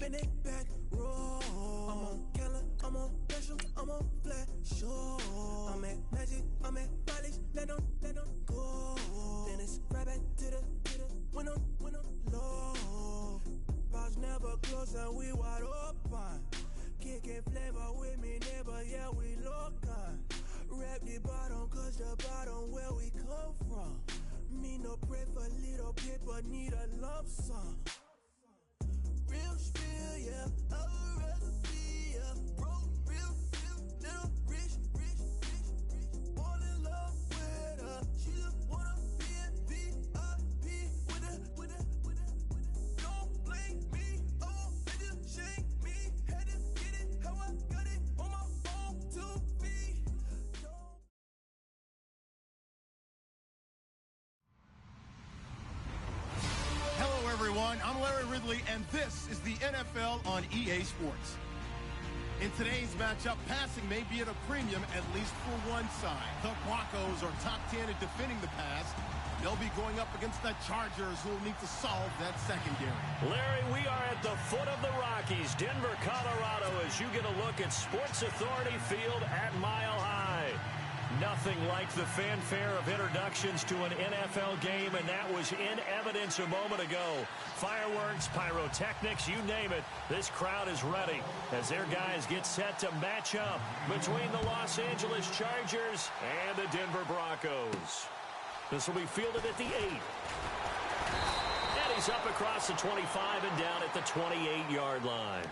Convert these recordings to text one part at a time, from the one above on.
paint it back, roll. I'm on Keller, I'm on special, I'm on flat, sure. I'm at Magic, I'm at Polish, let them go. Then it's right back to the when I'm low. Bars never close and we wide open. Kicking flavor with me, neighbor, yeah, we local. Rap the bottom, cause the bottom where we come from. Me no pray for little paper, need a lump sum. Real spill, yeah, I would rather be, yeah. Broke, real, little rich. Fall in love with her, she just wanna be in VIP with her. Don't blame me, oh, they just shake me. Had to get it, how I got it, on my phone to me. Hello, everyone. I'm Larry Ridley, and this is the NFL on EA Sports. In today's matchup, passing may be at a premium, at least for one side. The Broncos are top 10 at defending the pass. They'll be going up against the Chargers, who will need to solve that secondary. Larry, we are at the foot of the Rockies, Denver, Colorado, as you get a look at Sports Authority Field at Mile High. Nothing like the fanfare of introductions to an NFL game, and that was in evidence a moment ago. Fireworks, pyrotechnics, you name it. This crowd is ready as their guys get set to match up between the Los Angeles Chargers and the Denver Broncos. This will be fielded at the 8. And he's up across the 25 and down at the 28-yard line.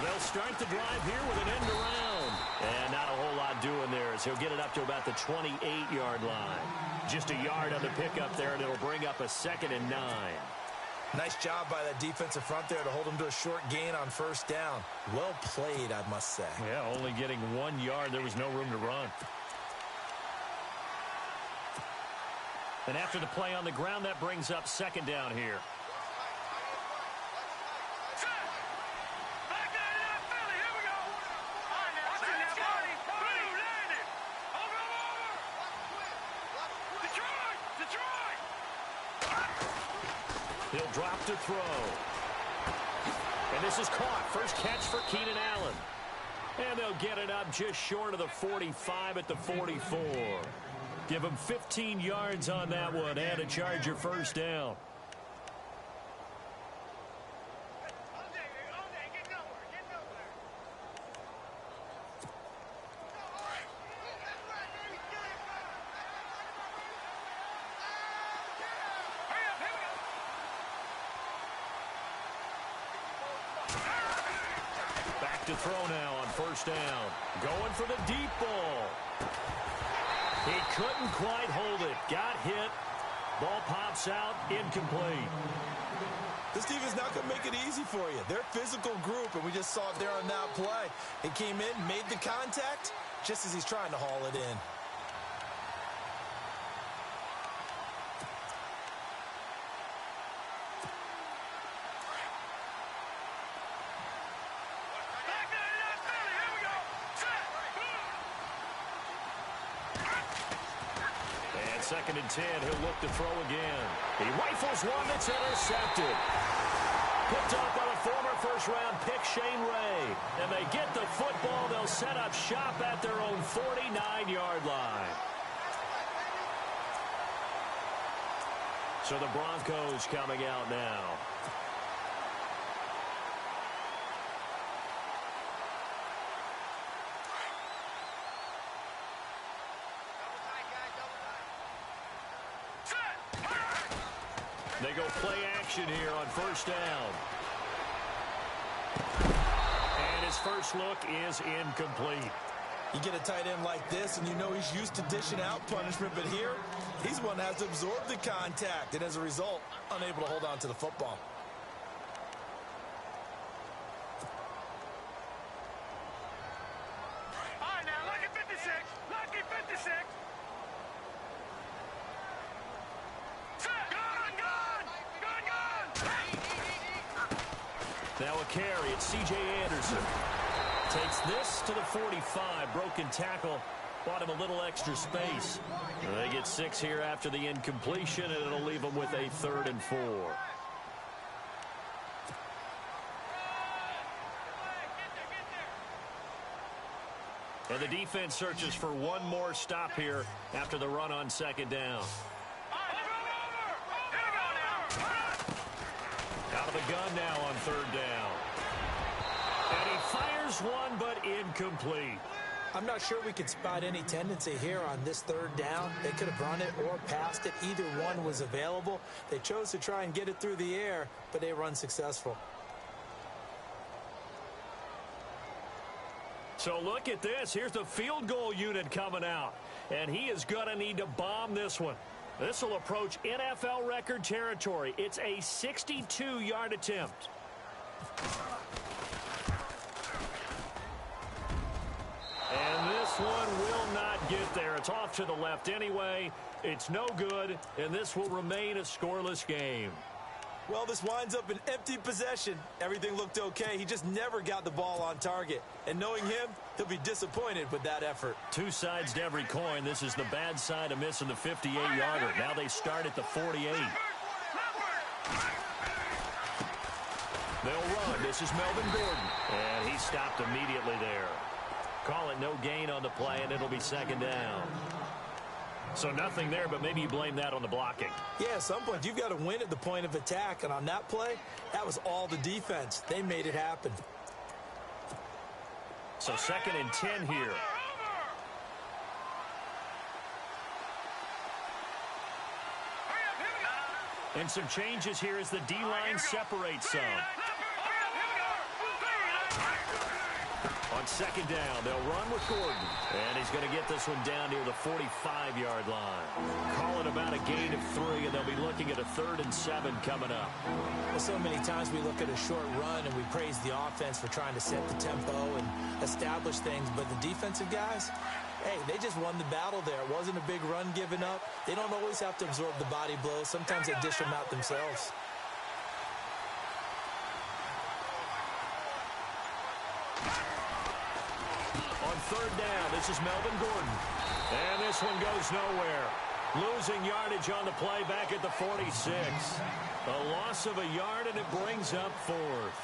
They'll start the drive here with an end around. And not a whole lot doing there as he'll get it up to about the 28-yard line. Just a yard on the pickup there, and it'll bring up a 2nd and 9. Nice job by that defensive front there to hold him to a short gain on first down. Well played, I must say. Yeah, only getting 1 yard. There was no room to run. And after the play on the ground, that brings up 2nd down here. He'll drop to throw. And this is caught. First catch for Keenan Allen. And they'll get it up just short of the 45 at the 44. Give him 15 yards on that one and a Charger first down. To throw now on first down. Going for the deep ball. He couldn't quite hold it. Got hit. Ball pops out. Incomplete. This defense not going to make it easy for you. They're a physical group, and we just saw it there on that play. He came in, made the contact, just as he's trying to haul it in. Second and 10, he'll look to throw again. He rifles one that's intercepted. Picked up by the former first-round pick, Shane Ray. And they get the football. They'll set up shop at their own 49-yard line. So the Broncos coming out now. They go play action here on first down. And his first look is incomplete. You get a tight end like this, and you know he's used to dishing out punishment, but here, he's one that has to absorb the contact, and as a result, unable to hold on to the football. All right, now, lucky 56. Lucky 56. Now a carry. It's C.J. Anderson. Takes this to the 45. Broken tackle. Bought him a little extra space. They get 6 here after the incompletion, and it'll leave them with a 3rd and 4. And the defense searches for one more stop here after the run on 2nd down. Out of the gun now on 3rd down. And he fires one, but incomplete. I'm not sure we could spot any tendency here on this 3rd down. They could have run it or passed it. Either one was available. They chose to try and get it through the air, but they were unsuccessful. So look at this. Here's the field goal unit coming out. And he is going to need to bomb this one. This will approach NFL record territory. It's a 62-yard attempt. And this one will not get there. It's off to the left anyway. It's no good, and this will remain a scoreless game. Well, this winds up an empty possession. Everything looked okay. He just never got the ball on target. And knowing him, he'll be disappointed with that effort. Two sides to every coin. This is the bad side of missing the 58-yarder. Now they start at the 48. They'll run. This is Melvin Gordon. And he stopped immediately there. Call it no gain on the play, and it'll be 2nd down. So nothing there, but maybe you blame that on the blocking. Yeah, at some point, you've got to win at the point of attack. And on that play, that was all the defense. They made it happen. So 2nd and 10 here. And some changes here as the D-line separates some. On 2nd down, they'll run with Gordon. And he's going to get this one down near the 45-yard line. Call it about a gain of 3, and they'll be looking at a 3rd and 7 coming up. Well, so many times we look at a short run and we praise the offense for trying to set the tempo and establish things. But the defensive guys, hey, they just won the battle there. It wasn't a big run given up. They don't always have to absorb the body blows. Sometimes they dish them out themselves. On 3rd down, this is Melvin Gordon. And this one goes nowhere. Losing yardage on the play back at the 46. A loss of a yard, and it brings up 4th.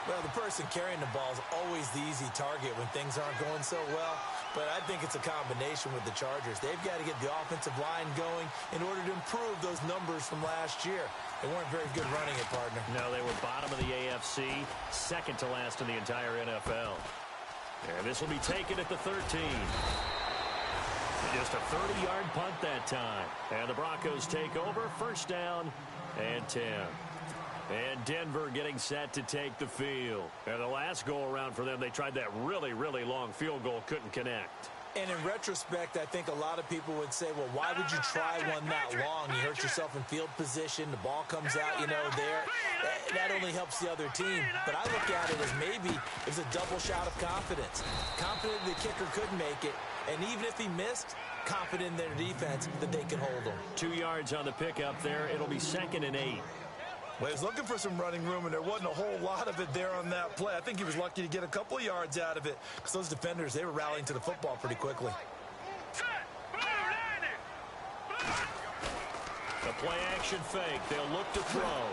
Well, the person carrying the ball is always the easy target when things aren't going so well. But I think it's a combination with the Chargers. They've got to get the offensive line going in order to improve those numbers from last year. They weren't very good running it, partner. No, they were bottom of the AFC, 2nd to last in the entire NFL. And this will be taken at the 13. Just a 30-yard punt that time. And the Broncos take over, 1st down and 10. And Denver getting set to take the field. And the last go-around for them, they tried that really, really long field goal, couldn't connect. And in retrospect, I think a lot of people would say, well, why would you try one that long? You hurt yourself in field position. The ball comes out, there. That only helps the other team. But I look at it as maybe it was a double shot of confidence. Confident the kicker could make it. And even if he missed, confident in their defense that they could hold him. 2 yards on the pickup there. It'll be 2nd and 8. Well, he was looking for some running room, and there wasn't a whole lot of it there on that play. I think he was lucky to get a couple of yards out of it because those defenders, they were rallying to the football pretty quickly. The play-action fake. They'll look to throw.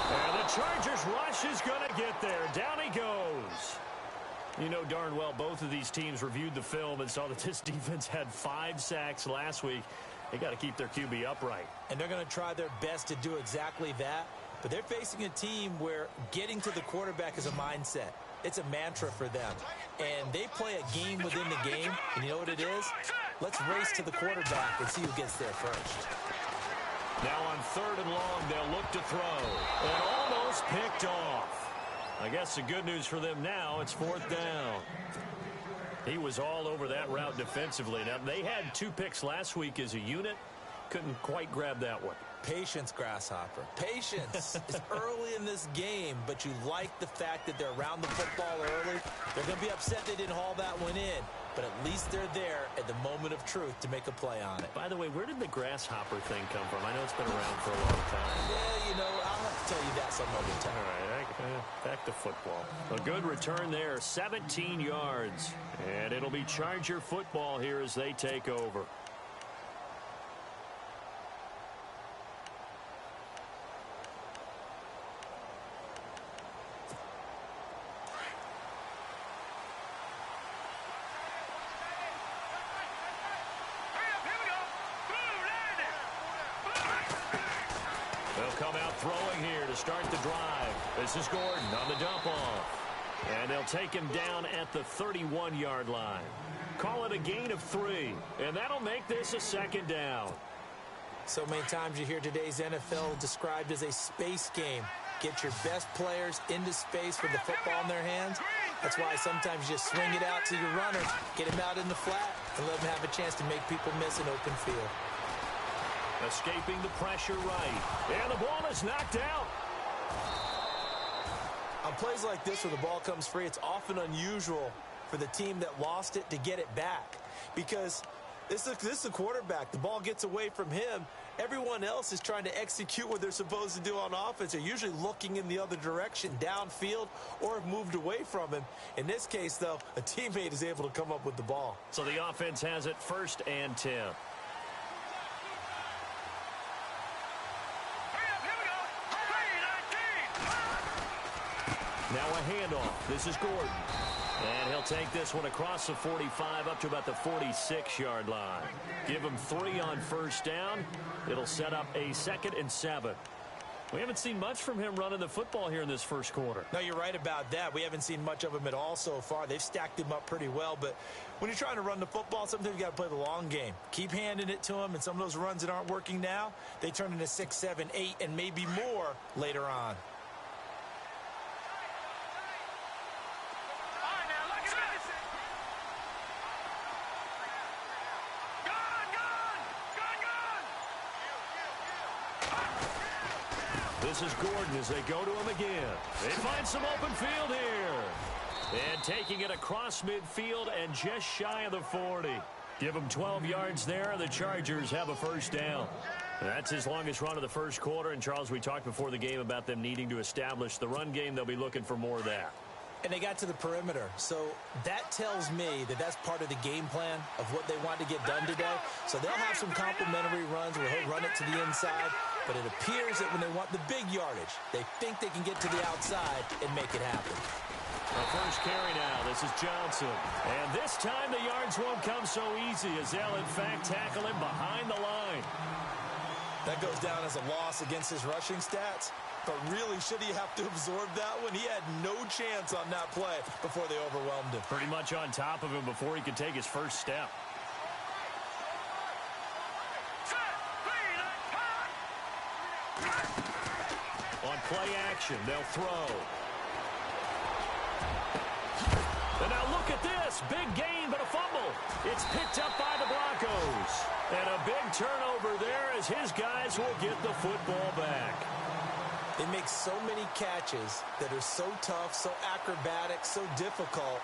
And the Chargers rush is going to get there. Down he goes. You know darn well both of these teams reviewed the film and saw that this defense had 5 sacks last week. They got to keep their QB upright. And they're going to try their best to do exactly that. But they're facing a team where getting to the quarterback is a mindset. It's a mantra for them. And they play a game within the game. And you know what it is? Let's race to the quarterback and see who gets there first. Now on 3rd and long, they'll look to throw. And almost picked off. I guess the good news for them now, it's 4th down. He was all over that route defensively. Now, they had 2 picks last week as a unit. Couldn't quite grab that one. Patience, Grasshopper. Patience. It's early in this game, but you like the fact that they're around the football early. They're going to be upset they didn't haul that one in, but at least they're there at the moment of truth to make a play on it. By the way, where did the grasshopper thing come from? I know it's been around for a long time. Yeah, I'll have to tell you that some other time. All right, back to football. A good return there, 17 yards. And it'll be Charger football here as they take over. They'll come out throwing here to start the drive. This is Gordon on the dump off. And they'll take him down at the 31-yard line. Call it a gain of 3. And that'll make this a second down. So many times you hear today's NFL described as a space game. Get your best players into space with the football in their hands. That's why sometimes you just swing it out to your runner, get him out in the flat, and let him have a chance to make people miss an open field. Escaping the pressure right. And the ball is knocked out. On plays like this where the ball comes free, it's often unusual for the team that lost it to get it back. Because this is a quarterback. The ball gets away from him. Everyone else is trying to execute what they're supposed to do on offense. They're usually looking in the other direction, downfield, or have moved away from him. In this case, though, a teammate is able to come up with the ball. So the offense has it 1st and 10. Now a handoff. This is Gordon. And he'll take this one across the 45 up to about the 46-yard line. Give him 3 on 1st down. It'll set up a 2nd and 7. We haven't seen much from him running the football here in this first quarter. No, you're right about that. We haven't seen much of him at all so far. They've stacked him up pretty well. But when you're trying to run the football, sometimes you got to play the long game. Keep handing it to him, and some of those runs that aren't working now, they turn into 6, 7, 8, and maybe more later on. This is Gordon as they go to him again. They find some open field here. And taking it across midfield and just shy of the 40. Give them 12 yards there, and the Chargers have a 1st down. That's his longest run of the first quarter. And, Charles, we talked before the game about them needing to establish the run game. They'll be looking for more of that. And they got to the perimeter. So that tells me that that's part of the game plan of what they want to get done today. So they'll have some complimentary runs where he'll run it to the inside. But it appears that when they want the big yardage, they think they can get to the outside and make it happen. The first carry now. This is Johnson. And this time the yards won't come so easy as they'll, in fact, tackle him behind the line. That goes down as a loss against his rushing stats. But really, should he have to absorb that one? He had no chance on that play before they overwhelmed him. Pretty much on top of him before he could take his first step. On play action, they'll throw. And now look at this. Big gain, but a fumble. It's picked up by the Broncos. And a big turnover there as his guys will get the football back. They make so many catches that are so tough, so acrobatic, so difficult,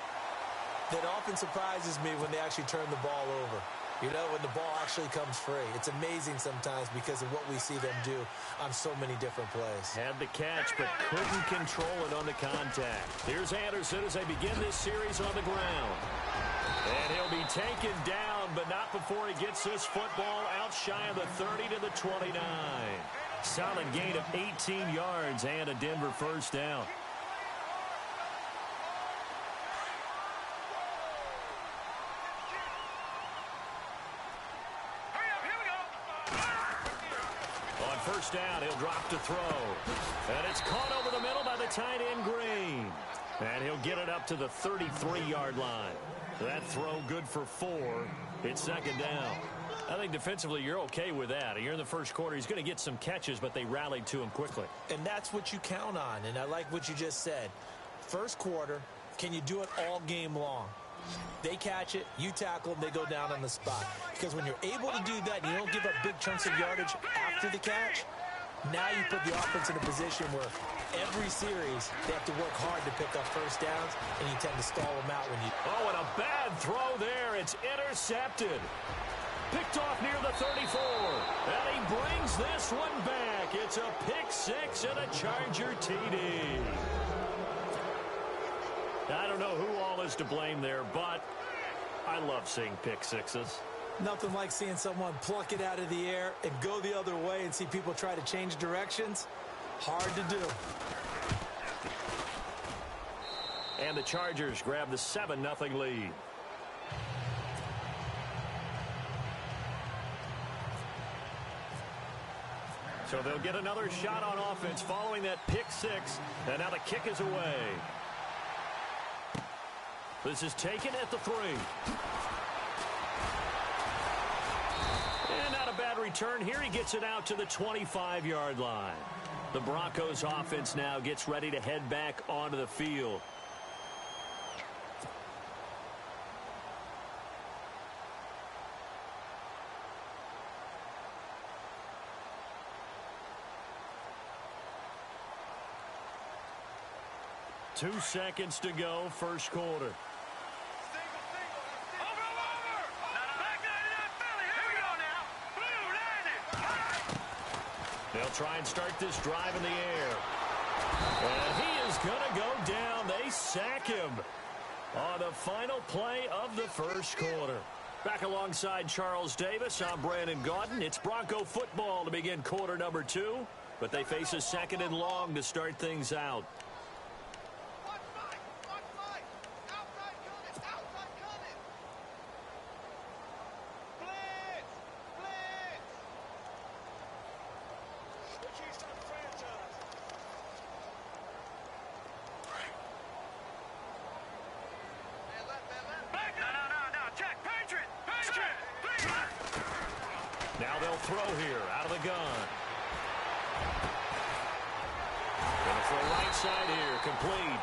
that often surprises me when they actually turn the ball over. You know, when the ball actually comes free. It's amazing sometimes because of what we see them do on so many different plays. Had the catch, but couldn't control it on the contact. Here's Anderson as they begin this series on the ground. And he'll be taken down, but not before he gets this football out shy of the 30 to the 29. Solid gain of 18 yards and a Denver 1st down. On 1st down, he'll drop to throw. And it's caught over the middle by the tight end Green. And he'll get it up to the 33-yard line. That throw good for 4. It's 2nd down. I think defensively you're okay with that. You're in the first quarter. He's going to get some catches, but they rallied to him quickly. And that's what you count on. And I like what you just said. First quarter, can you do it all game long? They catch it, you tackle them, they go down on the spot. Because when you're able to do that and you don't give up big chunks of yardage after the catch, now you put the offense in a position where every series they have to work hard to pick up first downs, and you tend to stall them out when you... Oh, and a bad throw there. It's intercepted. Picked off near the 34. And he brings this one back. It's a pick six and a Charger TD. I don't know who all is to blame there, but I love seeing pick sixes. Nothing like seeing someone pluck it out of the air and go the other way and see people try to change directions. Hard to do. And the Chargers grab the 7-0 lead. So they'll get another shot on offense following that pick six. And now the kick is away. This is taken at the 3. And not a bad return here. He gets it out to the 25-yard line. The Broncos offense now gets ready to head back onto the field. Two seconds to go, first quarter. They'll try and start this drive in the air. And he is going to go down. They sack him on the final play of the first quarter. Back alongside Charles Davis, I'm Brandon Gaudin. It's Bronco football to begin quarter number 2. But they face a second and long to start things out. Now they'll throw here out of the gun. Going for a right side here, complete.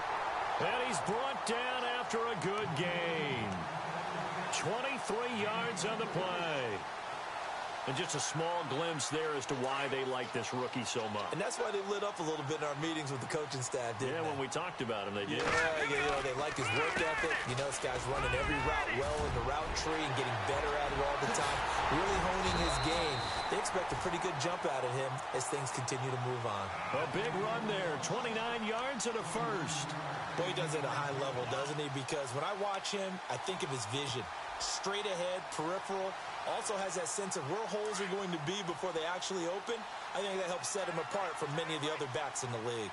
And he's brought down after a good gain. 23 yards on the play. And just a small glimpse there as to why they like this rookie so much. And that's why they lit up a little bit in our meetings with the coaching staff, didn't they? When we talked about him, they did. Yeah, they like his work ethic. You know, this guy's running every route well in the route tree and getting better at it all the time. Really honing his game. They expect a pretty good jump out of him as things continue to move on. A big run there, 29 yards and a first. Boy, he does it at a high level, doesn't he? Because when I watch him, I think of his vision. Straight ahead, peripheral. Also has that sense of where holes are going to be before they actually open. I think that helps set him apart from many of the other backs in the league.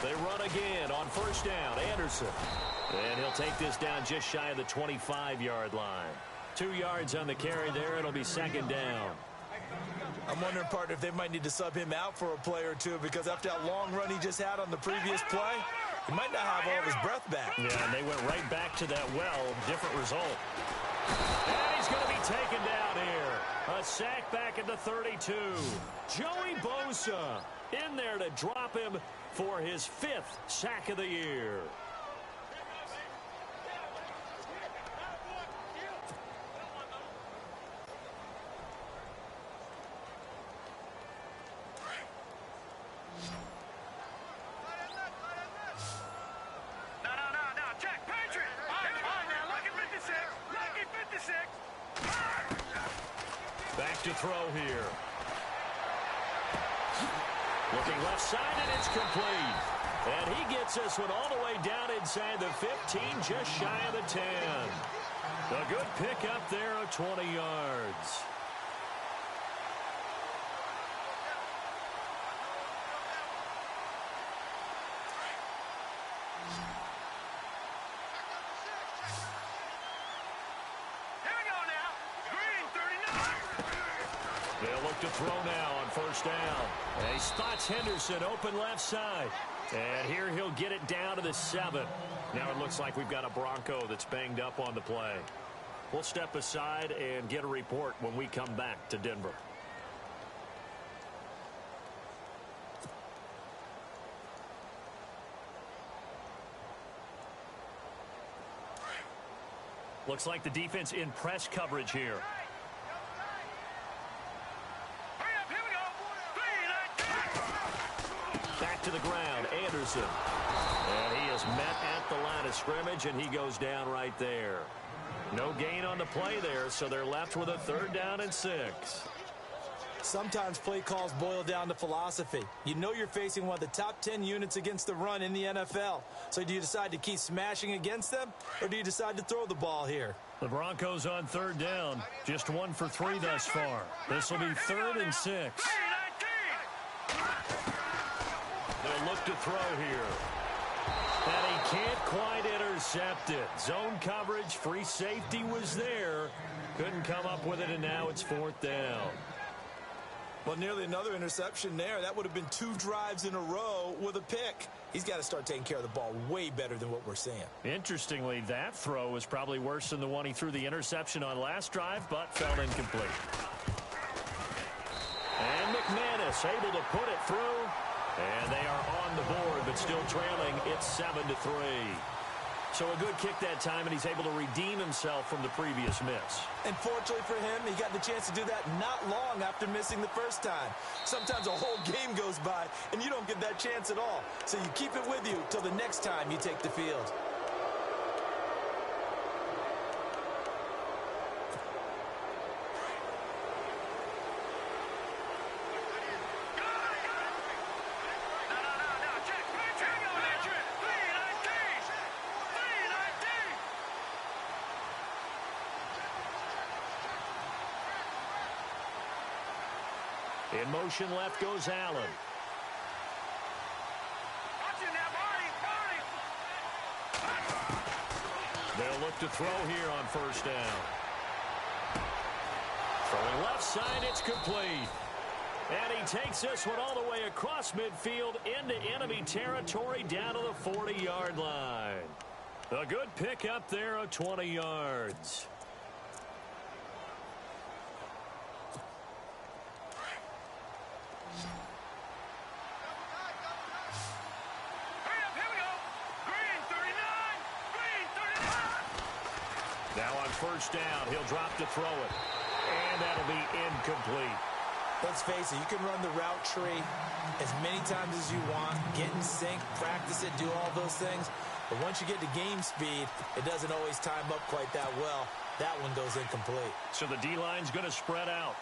They run again on first down. Anderson. And he'll take this down just shy of the 25-yard line. 2 yards on the carry there. It'll be second down. I'm wondering, partner, if they might need to sub him out for a play or two, because after that long run he just had on the previous play, he might not have all of his breath back. Yeah, and they went right back to that well. Different result. And he's going to be taken down here. A sack back at the 32. Joey Bosa in there to drop him for his 5th sack of the year. Back to throw here. Looking left side, and it's complete. And he gets this one all the way down inside the 15, just shy of the 10. A good pickup there of 20 yards. They'll look to throw now on first down. And he spots Henderson open left side. And here he'll get it down to the 7. Now it looks like we've got a Bronco that's banged up on the play. We'll step aside and get a report when we come back to Denver. Looks like the defense in press coverage here. Back to the ground, Anderson. And he is met at the line of scrimmage, and he goes down right there. No gain on the play there, so they're left with a 3rd down and 6. Sometimes play calls boil down to philosophy. You know you're facing one of the top 10 units against the run in the NFL. So do you decide to keep smashing against them, or do you decide to throw the ball here? The Broncos on 3rd down. Just 1 for 3 thus far. This will be 3rd and 6. They'll look to throw here. And he can't quite intercept it. Zone coverage, free safety was there. Couldn't come up with it, and now it's 4th down. Well, nearly another interception there. That would have been 2 drives in a row with a pick. He's got to start taking care of the ball way better than what we're seeing. Interestingly, that throw was probably worse than the one he threw the interception on last drive, but fell incomplete. And McManus able to put it through. And they are on the board, but still trailing. It's 7-3. So a good kick that time, and he's able to redeem himself from the previous miss. And fortunately for him, he got the chance to do that not long after missing the first time. Sometimes a whole game goes by, and you don't get that chance at all. So you keep it with you till the next time you take the field. In motion left goes Allen. They'll look to throw here on 1st down. Throwing left side, it's complete. And he takes this one all the way across midfield into enemy territory down to the 40-yard line. A good pickup there of 20 yards. Now on 1st down, he'll drop to throw it. And that'll be incomplete. Let's face it, you can run the route tree as many times as you want, get in sync, practice it, do all those things. But once you get to game speed, it doesn't always time up quite that well. That one goes incomplete. So the D-line's going to spread out.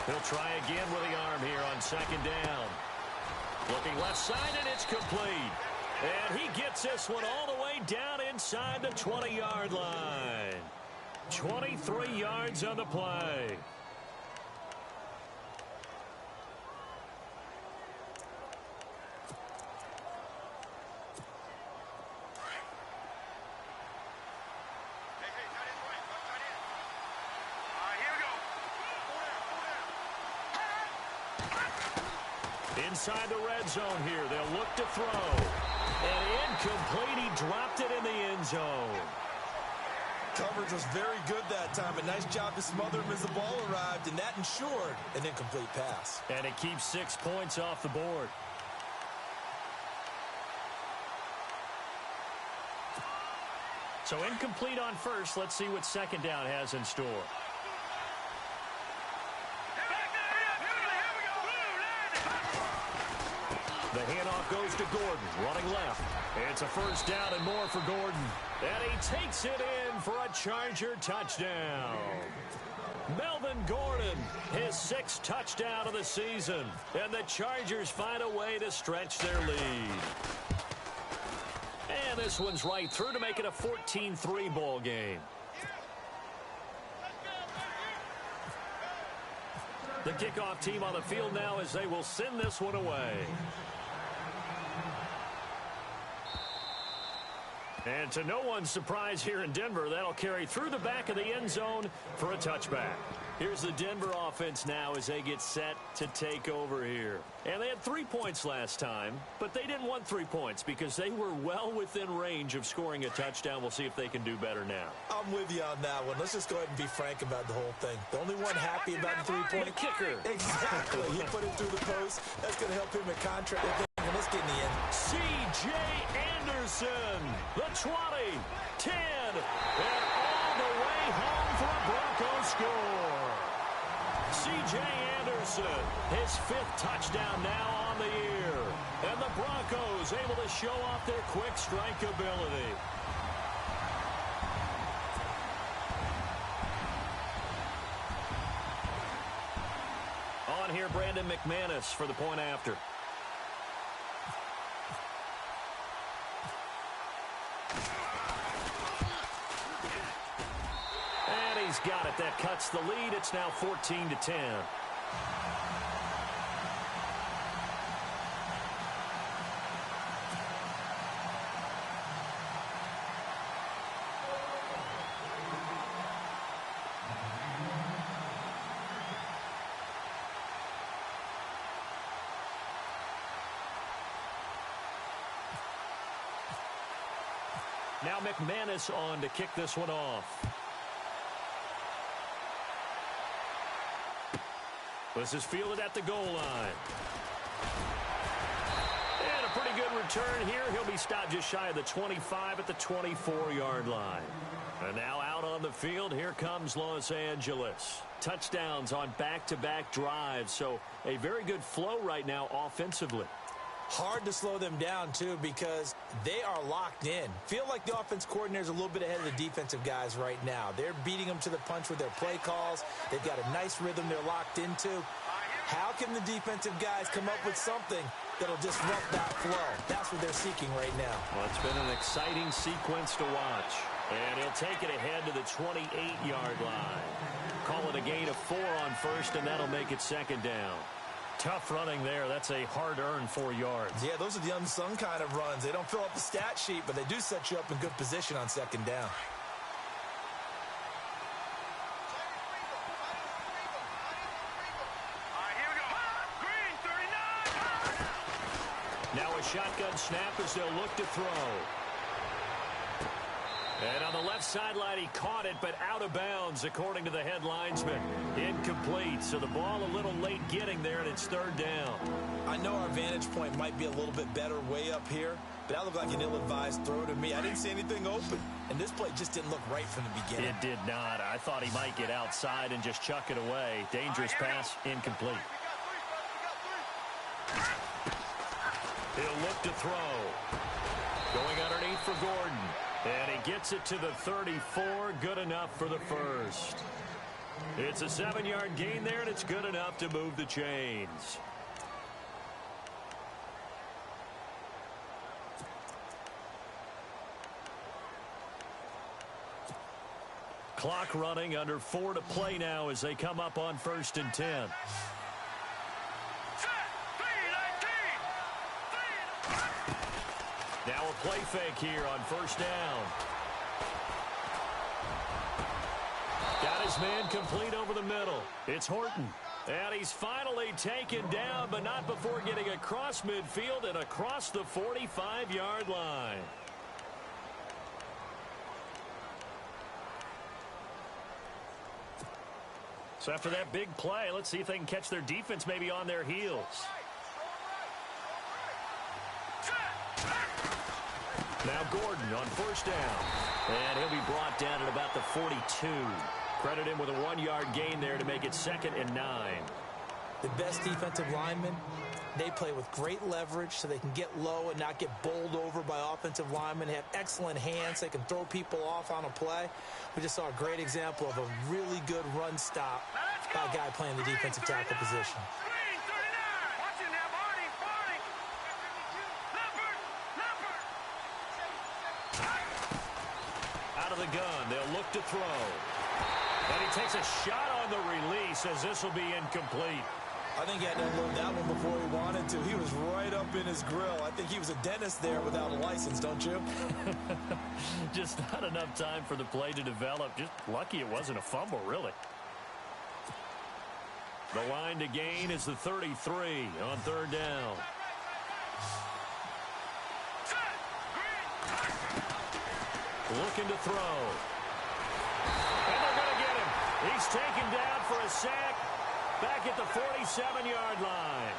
He'll try again with the arm here on 2nd down. Looking left side, and it's complete. And he gets this one all the way down inside the 20-yard line. 23 yards on the play. Inside the red zone here, they'll look to throw. And incomplete, he dropped it in the end zone. Coverage was very good that time. A nice job to smother him as the ball arrived, and that ensured an incomplete pass. And it keeps 6 points off the board. So incomplete on 1st. Let's see what 2nd down has in store. The handoff goes to Gordon, running left. It's a 1st down and more for Gordon. And he takes it in for a Charger touchdown. Melvin Gordon, his 6th touchdown of the season. And the Chargers find a way to stretch their lead. And this one's right through to make it a 14-3 ball game. The kickoff team on the field now as they will send this one away. And to no one's surprise here in Denver, that'll carry through the back of the end zone for a touchback. Here's the Denver offense now as they get set to take over here. And they had 3 points last time, but they didn't want 3 points because they were well within range of scoring a touchdown. We'll see if they can do better now. I'm with you on that one. Let's just go ahead and be frank about the whole thing. The only one happy about the three-point kicker. Exactly. He put it through the post. That's going to help him in contract. Let's get in the end. C.J. Anderson, the 20, 10, and all the way home for a Broncos score. C.J. Anderson, his 5th touchdown now on the year. And the Broncos able to show off their quick strike ability. On here, Brandon McManus for the point after. He's got it. That cuts the lead. It's now 14-10. Now McManus on to kick this one off. This is fielded at the goal line. And a pretty good return here. He'll be stopped just shy of the 25 at the 24-yard line. And now out on the field, here comes Los Angeles. Touchdowns on back-to-back drives, so a very good flow right now offensively. Hard to slow them down, too, because they are locked in. Feel like the offense coordinator is a little bit ahead of the defensive guys right now. They're beating them to the punch with their play calls. They've got a nice rhythm they're locked into. How can the defensive guys come up with something that'll disrupt that flow? That's what they're seeking right now. Well, it's been an exciting sequence to watch. And he'll take it ahead to the 28-yard line. Call it a gain of 4 on first, and that'll make it second down. Tough running there. That's a hard-earned 4 yards. Yeah, those are the unsung kind of runs. They don't fill up the stat sheet, but they do set you up in good position on second down. Now a shotgun snap as they'll look to throw. And on the left sideline, he caught it, but out of bounds, according to the head linesman. Incomplete, so the ball a little late getting there, and it's third down. I know our vantage point might be a little bit better way up here, but that looked like an ill-advised throw to me. I didn't see anything open, and this play just didn't look right from the beginning. It did not. I thought he might get outside and just chuck it away. Dangerous pass, incomplete. He'll look to throw. Going underneath for Gordon. And he gets it to the 34, good enough for the first. It's a 7-yard gain there, and it's good enough to move the chains. Clock running, under 4 to play now as they come up on 1st and 10. Now a play fake here on 1st down. Got his man complete over the middle. It's Horton. And he's finally taken down, but not before getting across midfield and across the 45-yard line. So after that big play, let's see if they can catch their defense maybe on their heels. Now Gordon on 1st down. And he'll be brought down at about the 42. Credit him with a 1-yard gain there to make it 2nd and 9. The best defensive linemen, they play with great leverage so they can get low and not get bowled over by offensive linemen. They have excellent hands. They can throw people off on a play. We just saw a great example of a really good run stop by a guy playing the defensive tackle position. Out of the gun, they'll look to throw. And he takes a shot on the release as this will be incomplete. I think he had to unload that one before he wanted to. He was right up in his grill. I think he was a dentist there without a license, don't you? Just not enough time for the play to develop. Just lucky it wasn't a fumble, really. The line to gain is the 33 on third down. Looking to throw. And they're going to get him. He's taken down for a sack back at the 47-yard line.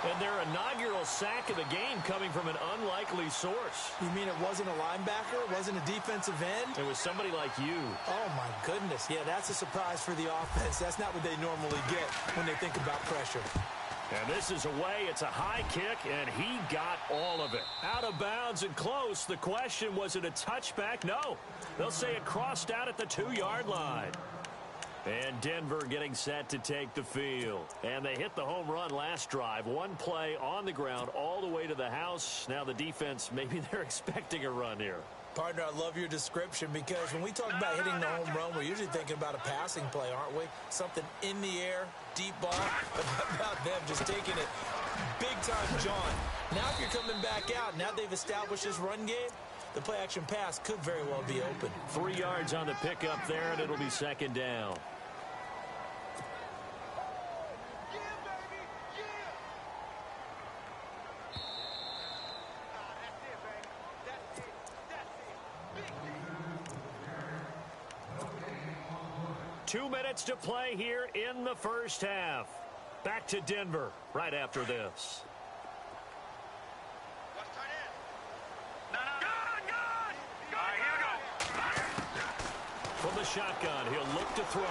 And their inaugural sack of the game coming from an unlikely source. You mean it wasn't a linebacker? It wasn't a defensive end? It was somebody like you. Oh, my goodness. Yeah, that's a surprise for the offense. That's not what they normally get when they think about pressure. And this is away. It's a high kick, and he got all of it. Out of bounds and close. The question, was it a touchback? No. They'll say it crossed out at the 2-yard line. And Denver getting set to take the field. And they hit the home run last drive. One play on the ground all the way to the house. Now the defense, maybe they're expecting a run here. Partner, I love your description because when we talk about hitting the home run, we're usually thinking about a passing play, aren't we? Something in the air, deep ball. But how about them just taking it big time, John? Now if you're coming back out, now they've established this run game, the play-action pass could very well be open. 3 yards on the pickup there, and it'll be second down. Two minutes to play here in the first half. Back to Denver right after this. From the shotgun, he'll look to throw.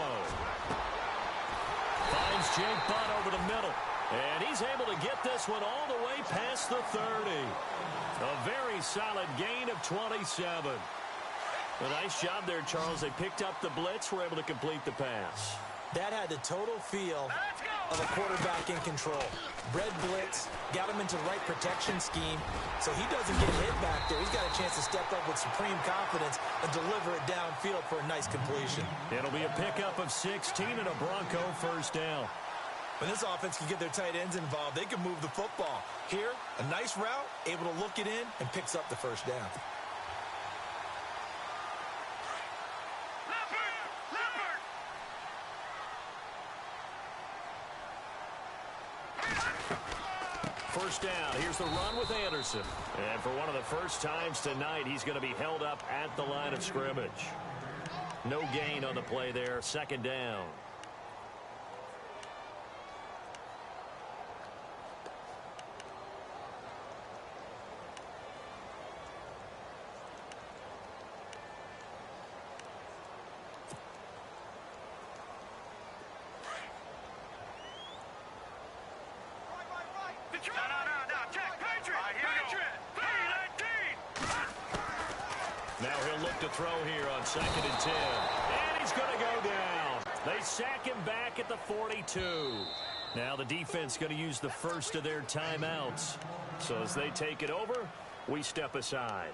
Finds Jake Butt over the middle. And he's able to get this one all the way past the 30. A very solid gain of 27. A nice job there, Charles. They picked up the blitz, were able to complete the pass. That had the total feel of a quarterback in control. Red blitz, got him into the right protection scheme, so he doesn't get hit back there. He's got a chance to step up with supreme confidence and deliver it downfield for a nice completion. It'll be a pickup of 16 and a Bronco first down. When this offense can get their tight ends involved, they can move the football. Here, a nice route, able to look it in, and picks up the first down. First down. Here's the run with Anderson. And for one of the first times tonight, he's going to be held up at the line of scrimmage. No gain on the play there. Second down. Now he'll look to throw here on 2nd and 10. And he's going to go down. They sack him back at the 42. Now the defense going to use the first of their timeouts. So as they take it over, we step aside.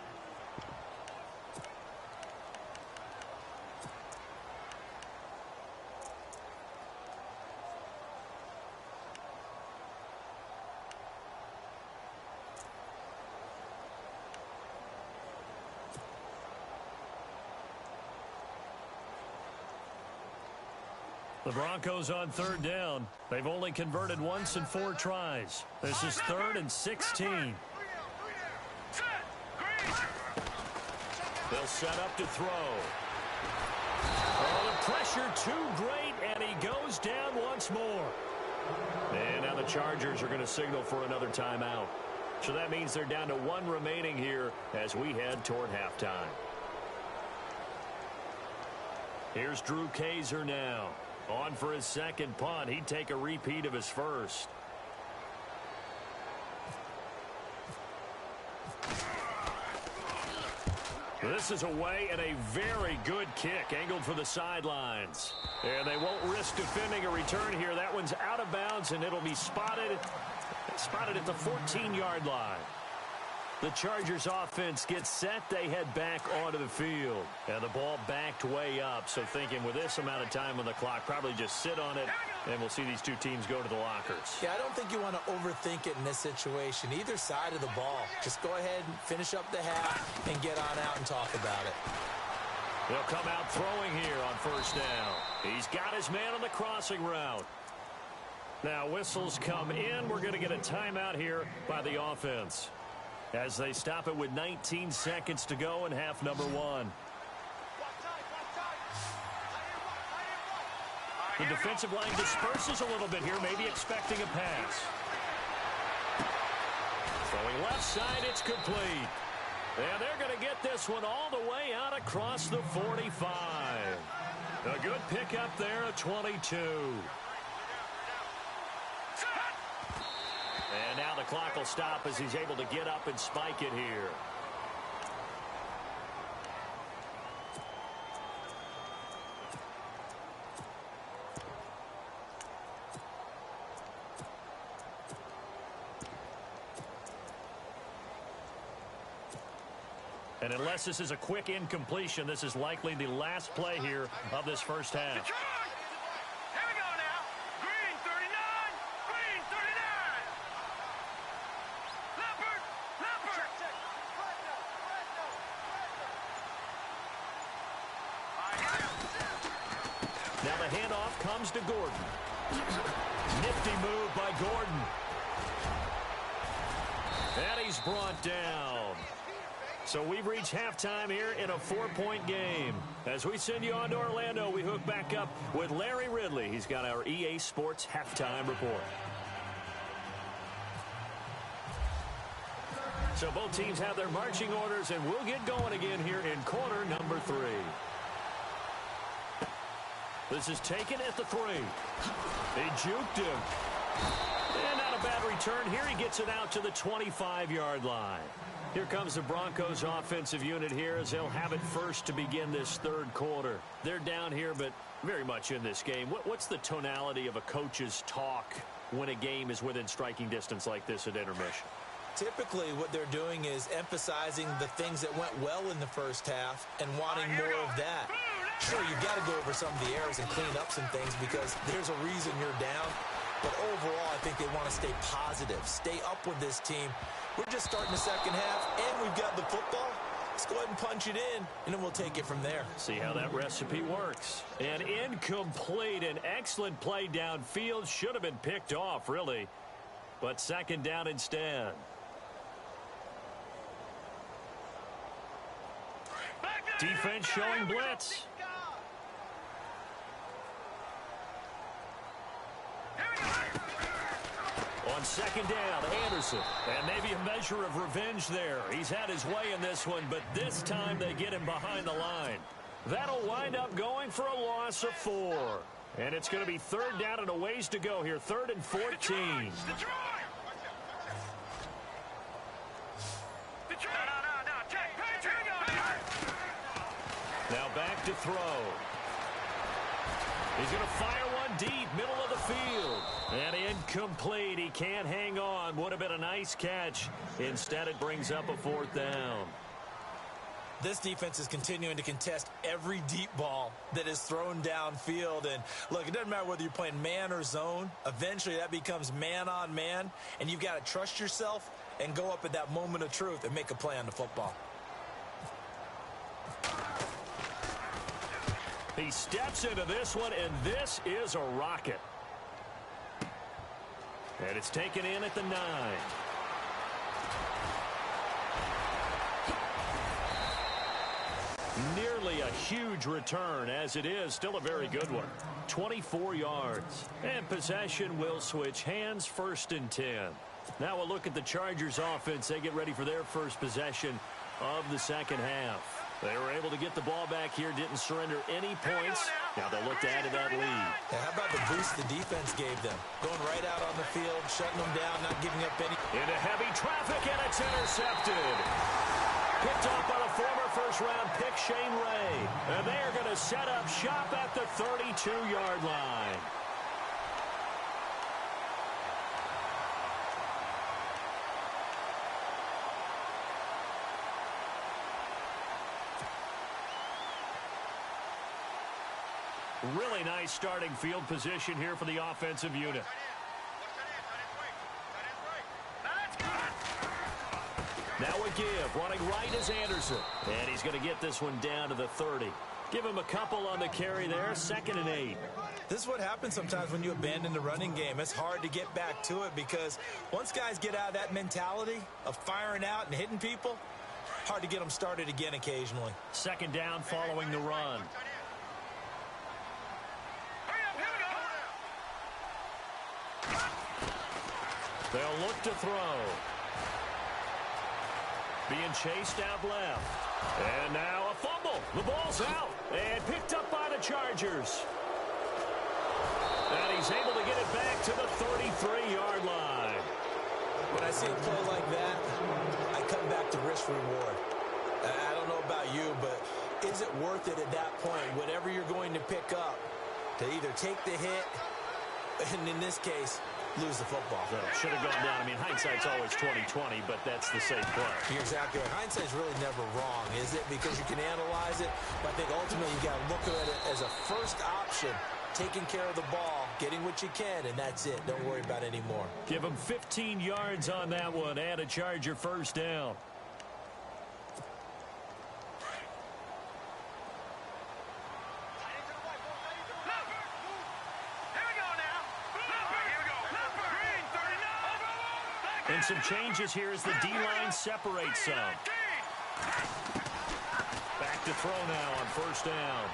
The Broncos on third down. They've only converted once in 4 tries. This is 3rd and 16. They'll set up to throw. Oh, the pressure too great, and he goes down once more. And now the Chargers are going to signal for another timeout. So that means they're down to 1 remaining here as we head toward halftime. Here's Drew Kaiser now. On for his second punt. He'd take a repeat of his first. This is away and a very good kick angled for the sidelines. And they won't risk defending a return here. That one's out of bounds, and it'll be spotted at the 14-yard line. The Chargers offense gets set. They head back onto the field. And the ball backed way up. So thinking with this amount of time on the clock, probably just sit on it, and we'll see these two teams go to the lockers. Yeah, I don't think you want to overthink it in this situation. Either side of the ball. Just go ahead and finish up the half and get on out and talk about it. They'll come out throwing here on first down. He's got his man on the crossing route. Now whistles come in. We're going to get a timeout here by the offense, as they stop it with 19 seconds to go in half number one. The defensive line disperses a little bit here, maybe expecting a pass. Throwing left side, it's complete. And they're going to get this one all the way out across the 45. A good pickup there at 22. And now the clock will stop as he's able to get up and spike it here. And unless this is a quick incompletion, this is likely the last play here of this first half. Here we go now. Green 39. Green 39. Leopard. Now the handoff comes to Gordon. Nifty move by Gordon. And he's brought down. So we've reached halftime here in a 4-point game. As we send you on to Orlando, we hook back up with Larry Ridley. He's got our EA Sports halftime report. So both teams have their marching orders, and we'll get going again here in quarter number 3. This is taken at the 3. They juked him. And not a bad return here. He gets it out to the 25-yard line. Here comes the Broncos offensive unit here as they'll have it first to begin this third quarter. They're down here, but very much in this game. What's the tonality of a coach's talk when a game is within striking distance like this at intermission? Typically, what they're doing is emphasizing the things that went well in the first half and wanting more of that. Sure, you've got to go over some of the errors and clean up some things because there's a reason you're down. But overall, I think they want to stay positive, stay up with this team. We're just starting the second half, and we've got the football. Let's go ahead and punch it in, and then we'll take it from there. See how that recipe works. An incomplete, an excellent play downfield. Should have been picked off, really. But second down instead. Defense showing blitz. On second down, Anderson. And maybe a measure of revenge there. He's had his way in this one, but this time they get him behind the line. That'll wind up going for a loss of 4. And it's going to be third down and a ways to go here. 3rd and 14. Now back to throw. He's going to fire one deep, middle of the field. And incomplete. He can't hang on. Would have been a nice catch. Instead, it brings up a 4th down. This defense is continuing to contest every deep ball that is thrown downfield. And, look, it doesn't matter whether you're playing man or zone. Eventually, that becomes man on man. And you've got to trust yourself and go up at that moment of truth and make a play on the football. He steps into this one, and this is a rocket. And it's taken in at the 9. Nearly a huge return, as it is still a very good one. 24 yards. And possession will switch hands, 1st and 10. Now we'll look at the Chargers offense. They get ready for their first possession of the second half. They were able to get the ball back here, didn't surrender any points. Now they'll look to add to that lead. Yeah, how about the boost the defense gave them? Going right out on the field, shutting them down, not giving up any. Into heavy traffic, and it's intercepted. Picked off by the former first-round pick, Shane Ray. And they are going to set up shop at the 32-yard line. Really nice starting field position here for the offensive unit. Now a give. Running right is Anderson. And he's going to get this one down to the 30. Give him a couple on the carry there. 2nd and 8. This is what happens sometimes when you abandon the running game. It's hard to get back to it because once guys get out of that mentality of firing out and hitting people, hard to get them started again occasionally. 2nd down following the run. They'll look to throw. Being chased out left. And now a fumble. The ball's out. And picked up by the Chargers. And he's able to get it back to the 33-yard line. When I see a play like that, I come back to risk-reward. I don't know about you, but is it worth it at that point, whatever you're going to pick up, to either take the hit, and in this case, lose the football? Should have gone down. I mean, hindsight's always 20/20, but that's the safe play. You're exactly right. Hindsight's really never wrong, is it? Because you can analyze it, but I think ultimately you got to look at it as a first option, taking care of the ball, getting what you can, and that's it. Don't worry about it anymore. Give him 15 yards on that one and a Charger first down. And some changes here as the D-line separates some. Back to throw now on first down.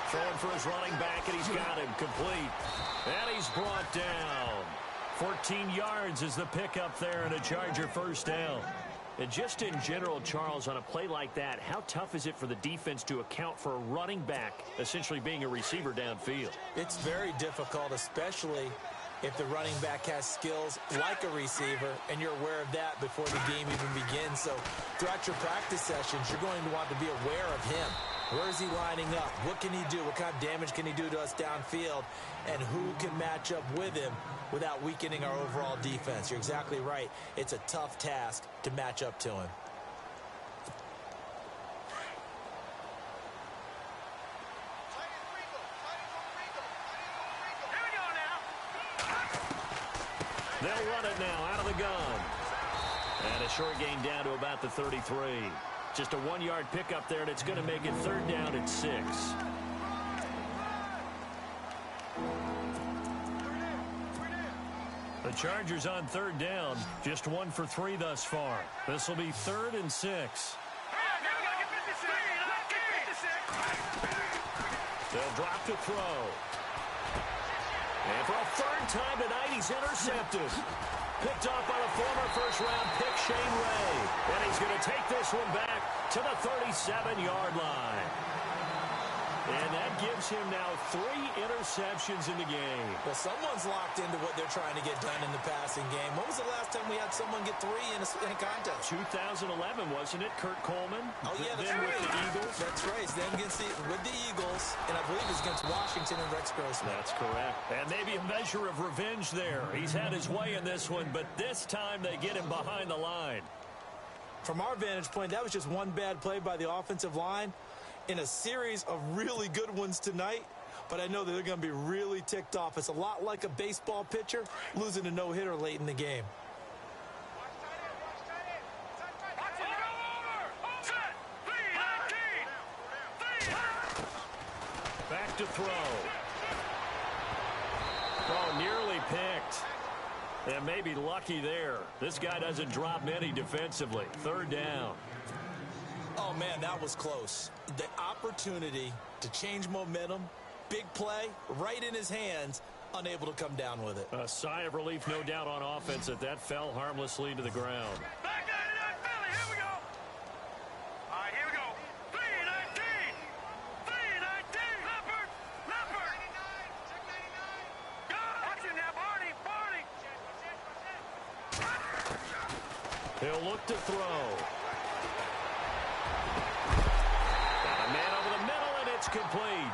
Throwing for his running back, and he's got him complete. And he's brought down. 14 yards is the pickup there, and a Charger first down. And just in general, Charles, on a play like that, how tough is it for the defense to account for a running back essentially being a receiver downfield? It's very difficult, especially if the running back has skills like a receiver, and you're aware of that before the game even begins. So throughout your practice sessions, you're going to want to be aware of him. Where is he lining up? What can he do? What kind of damage can he do to us downfield? And who can match up with him without weakening our overall defense? You're exactly right. It's a tough task to match up to him. They'll run it now out of the gun. And a short gain down to about the 33. Just a 1-yard pickup there, and it's going to make it 3rd down at 6. The Chargers on 3rd down, just 1 for 3 thus far. This will be 3rd and 6. They'll drop to throw. And for a 3rd time tonight, he's intercepted. Picked off by the former first-round pick, Shane Ray. And he's going to take this one back to the 37-yard line. And that gives him now 3 interceptions in the game. Well, someone's locked into what they're trying to get done in the passing game. When was the last time we had someone get 3 in a contest? 2011, wasn't it? Kurt Coleman. Oh, yeah, that's then right. With the Eagles. That's right. Then with the Eagles, and I believe it's against Washington and Rex Grossman. That's correct. And maybe a measure of revenge there. He's had his way in this one, but this time they get him behind the line. From our vantage point, that was just one bad play by the offensive line in a series of really good ones tonight, but I know that they're going to be really ticked off. It's a lot like a baseball pitcher losing a no-hitter late in the game. Back to throw. Oh, nearly picked. And maybe lucky there. This guy doesn't drop many defensively. 3rd down. Oh, man, that was close. The opportunity to change momentum, big play, right in his hands, unable to come down with it. A sigh of relief, no doubt, on offense that fell harmlessly to the ground. Back out of that belly. Here we go. All right, here we go. 319. 319. Leopard. Leopard. Check 99. Go. Watch him now, Barney. Barney. He'll look to throw. It's complete.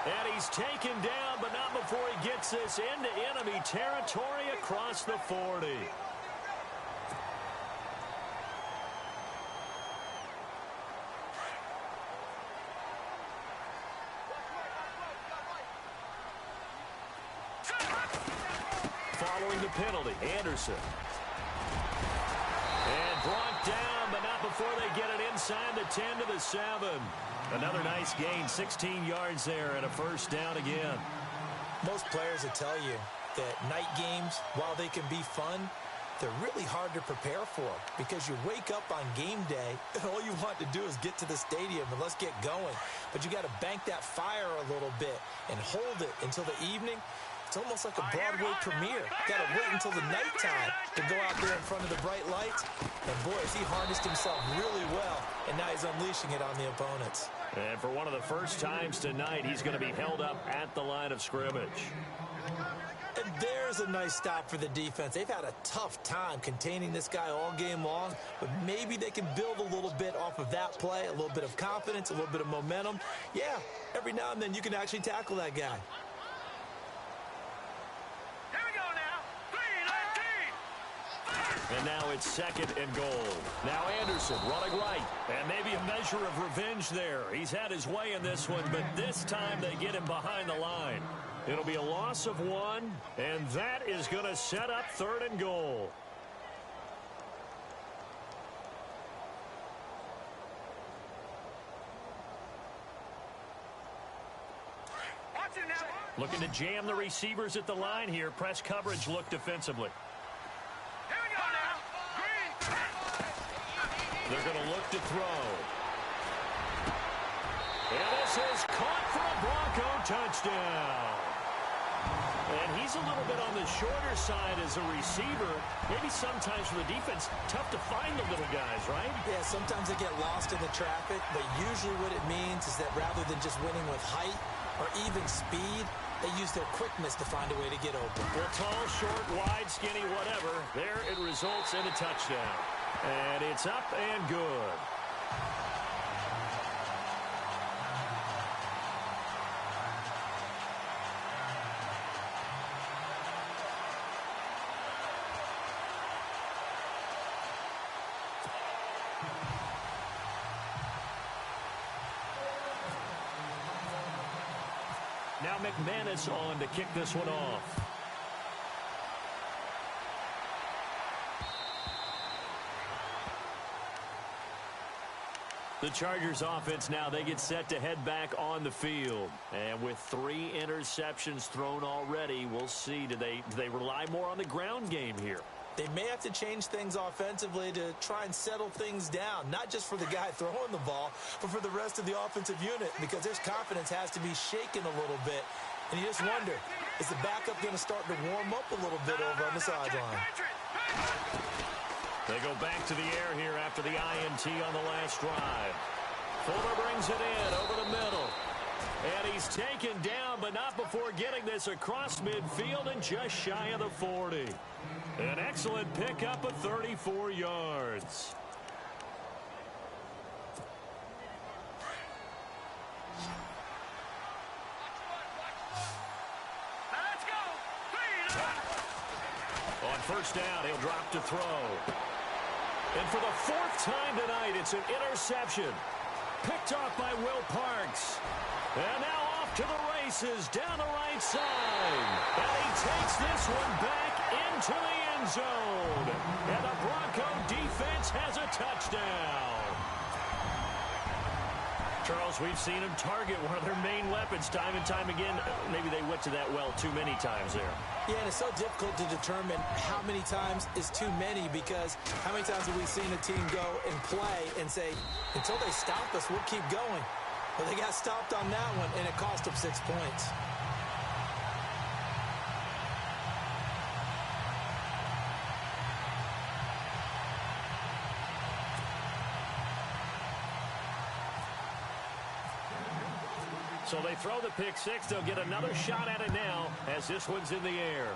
And he's taken down, but not before he gets this into enemy territory across the 40. Following the penalty, Anderson. And brought down, but not before they get it inside the 10 to the 7. Another nice gain, 16 yards there and a first down again. Most players will tell you that night games, while they can be fun, they're really hard to prepare for because you wake up on game day and all you want to do is get to the stadium and let's get going. But you got to bank that fire a little bit and hold it until the evening. It's almost like a Broadway premiere. Got to wait until the nighttime to go out there in front of the bright lights. And boy, has he harnessed himself really well, and now he's unleashing it on the opponents. And for one of the first times tonight, he's going to be held up at the line of scrimmage. And there's a nice stop for the defense. They've had a tough time containing this guy all game long, but maybe they can build a little bit off of that play, a little bit of confidence, a little bit of momentum. Yeah, every now and then you can actually tackle that guy. Here we go now. 3-19. And now it's 2nd and goal. Now Anderson running right. And maybe a measure of revenge there. He's had his way in this one, but this time they get him behind the line. It'll be a loss of 1, and that is going to set up 3rd and goal. Watch it now. Looking to jam the receivers at the line here. Press coverage look defensively. Here we go now. Green. They're going to look to throw. And this is caught for a Bronco touchdown. And he's a little bit on the shorter side as a receiver. Maybe sometimes for the defense, tough to find the little guys, right? Yeah, sometimes they get lost in the traffic, but usually what it means is that rather than just winning with height or even speed, they use their quickness to find a way to get open. Well, tall, short, wide, skinny, whatever. There it results in a touchdown. And it's up and good. Now McManus on to kick this one off. The Chargers offense now, they get set to head back on the field. And with 3 interceptions thrown already, we'll see. Do they rely more on the ground game here? They may have to change things offensively to try and settle things down, not just for the guy throwing the ball, but for the rest of the offensive unit, because his confidence has to be shaken a little bit. And you just wonder, is the backup going to start to warm up a little bit over on the sideline? They go back to the air here after the INT on the last drive. Fuller brings it in over the middle. And he's taken down, but not before getting this across midfield and just shy of the 40. An excellent pickup of 34 yards. Let's go. On first down, he'll drop to throw. And for the 4th time tonight, it's an interception. Picked off by Will Parks. And now off to the races down the right side. And he takes this one back into the end zone. And the Bronco defense has a touchdown. Charles, we've seen him target one of their main weapons time and time again. Maybe they went to that well too many times there. Yeah, and it's so difficult to determine how many times is too many, because how many times have we seen a team go and play and say, until they stop us, we'll keep going. Well, they got stopped on that one, and it cost them 6 points. So they throw the pick 6. They'll get another shot at it now as this one's in the air.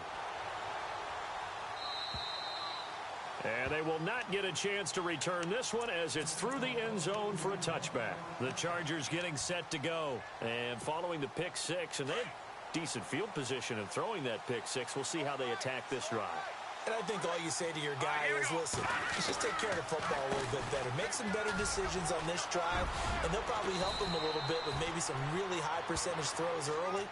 And they will not get a chance to return this one as it's through the end zone for a touchback. The Chargers getting set to go. And following the pick 6, and they have decent field position in throwing that pick 6. We'll see how they attack this drive. And I think all you say to your guy is, listen, let's just take care of the football a little bit better. Make some better decisions on this drive, and they'll probably help him a little bit with maybe some really high percentage throws early.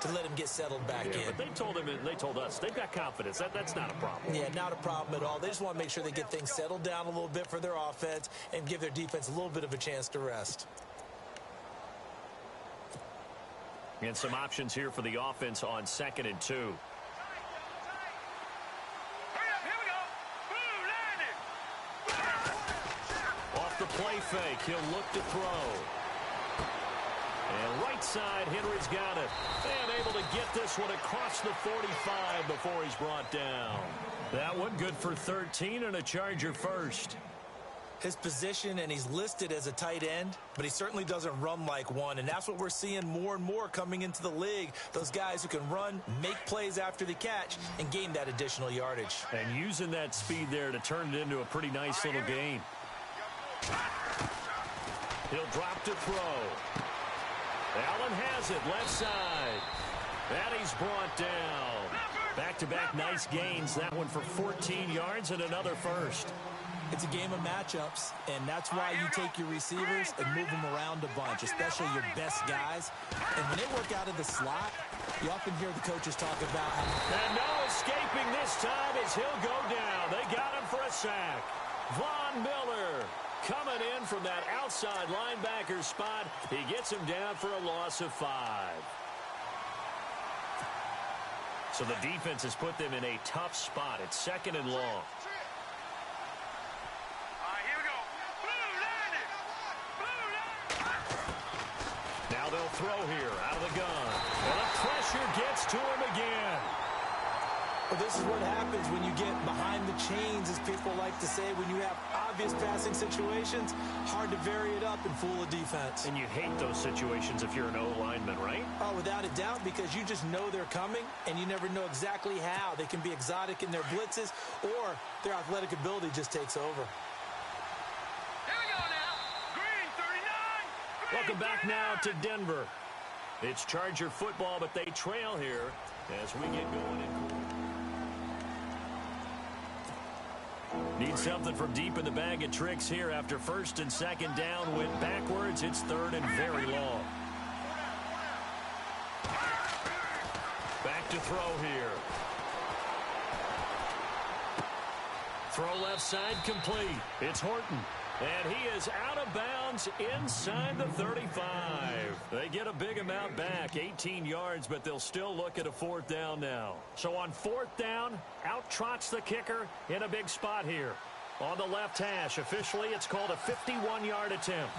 to let him get settled back in. But they told us they've got confidence. That's not a problem. Yeah, not a problem at all. They just want to make sure they get things settled down a little bit for their offense and give their defense a little bit of a chance to rest. And some options here for the offense on 2nd and 2. Hurry up, here we go. Boom, Off the play fake, he'll look to throw. And right side, Henry's got it. And able to get this one across the 45 before he's brought down. That one good for 13 and a Charger first. His position, and he's listed as a tight end, but he certainly doesn't run like one, and that's what we're seeing more and more coming into the league. Those guys who can run, make plays after the catch, and gain that additional yardage. And using that speed there to turn it into a pretty nice little game. He'll drop to throw. Allen has it, left side. And he's brought down. Back-to-back nice gains. That one for 14 yards and another first. It's a game of matchups, and that's why you take your receivers and move them around a bunch, especially your best guys. And when they work out of the slot, you often hear the coaches talk about how... And no escaping this time as he'll go down. They got him for a sack. Von Miller coming in from that outside linebacker spot. He gets him down for a loss of 5. So the defense has put them in a tough spot. It's 2nd and long. Now they'll throw here out of the gun. And the pressure gets to him again. Well, this is what happens when you get behind the chains, as people like to say. When you have obvious passing situations, hard to vary it up and fool a defense. And you hate those situations if you're an O-lineman, right? Oh, without a doubt, because you just know they're coming, and you never know exactly how. They can be exotic in their blitzes, or their athletic ability just takes over. Welcome back now to Denver. It's Charger football, but they trail here as we get going. Need something from deep in the bag of tricks here after 1st and 2nd down. Went backwards. It's 3rd and very long. Back to throw here. Throw left side complete. It's Horton. And he is out of bounds inside the 35. They get a big amount back, 18 yards, but they'll still look at a 4th down now. So on 4th down, out trots the kicker in a big spot here. On the left hash, officially it's called a 51-yard attempt.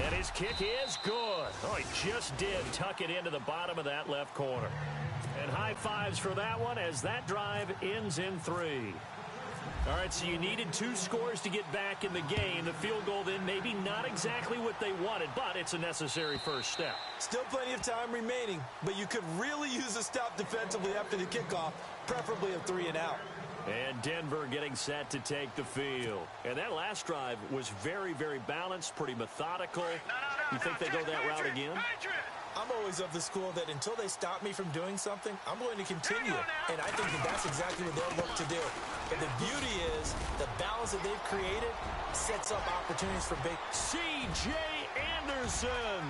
And his kick is good. Oh, he just did tuck it into the bottom of that left corner. And high fives for that one as that drive ends in 3. All right, so you needed 2 scores to get back in the game. The field goal then maybe not exactly what they wanted, but it's a necessary first step. Still plenty of time remaining, but you could really use a stop defensively after the kickoff, preferably a 3 and out. And Denver getting set to take the field. And that last drive was very, very balanced, pretty methodical. You think they go that route again? I'm always of the school that until they stop me from doing something, I'm going to continue. And I think that that's exactly what they'll look to do. But the beauty is the balance that they've created sets up opportunities for big. C.J. Anderson.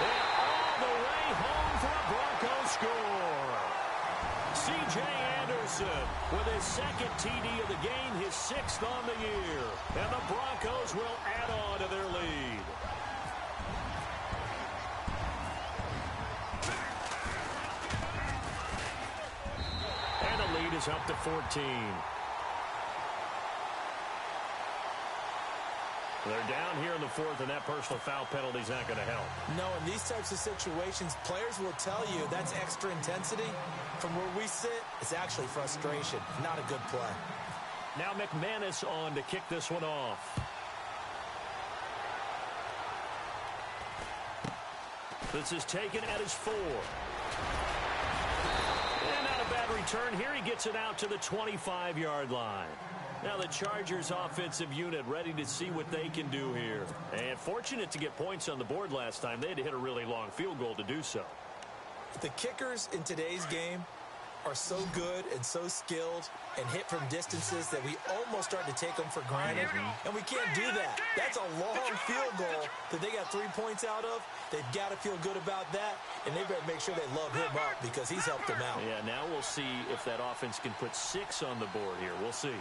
And all the way home for a Bronco score. C.J. Anderson with his 2nd TD of the game, his 6th on the year. And the Broncos will add on to their lead. And the lead is up to 14. They're down here in the 4th, and that personal foul penalty is not going to help. No, in these types of situations, players will tell you that's extra intensity. From where we sit, it's actually frustration, not a good play. Now McManus on to kick this one off. This is taken at his 4. And not a bad return here. He gets it out to the 25-yard line. Now the Chargers offensive unit ready to see what they can do here. And fortunate to get points on the board last time. They had to hit a really long field goal to do so. The kickers in today's game are so good and so skilled and hit from distances that we almost start to take them for granted, and we can't do that. That's a long field goal that they got 3 points out of. They've got to feel good about that, and they better make sure they love him up because he's helped them out. Yeah, now we'll see if that offense can put 6 on the board here. We'll see.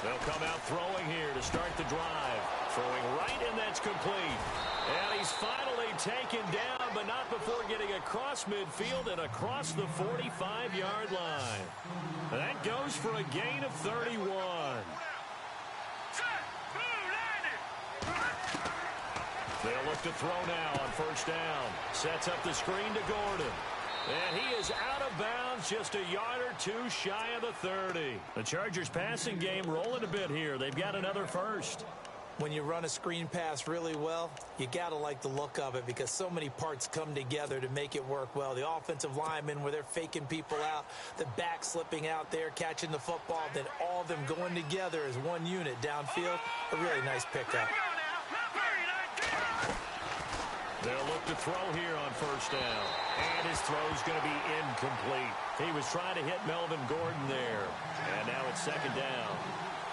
They'll come out throwing here to start the drive. Throwing right, and that's complete. And he's finally taken down, but not before getting across midfield and across the 45-yard line. That goes for a gain of 31. They'll look to throw now on first down. Sets up the screen to Gordon. And he is out of bounds, just a yard or two shy of the 30. The Chargers passing game rolling a bit here. They've got another first. When you run a screen pass really well, you got to like the look of it because so many parts come together to make it work well. The offensive linemen, where they're faking people out, the back slipping out there, catching the football, then all of them going together as one unit downfield. A really nice pickup. They'll look to throw here on first down. And his throw's going to be incomplete. He was trying to hit Melvin Gordon there. And now it's second down.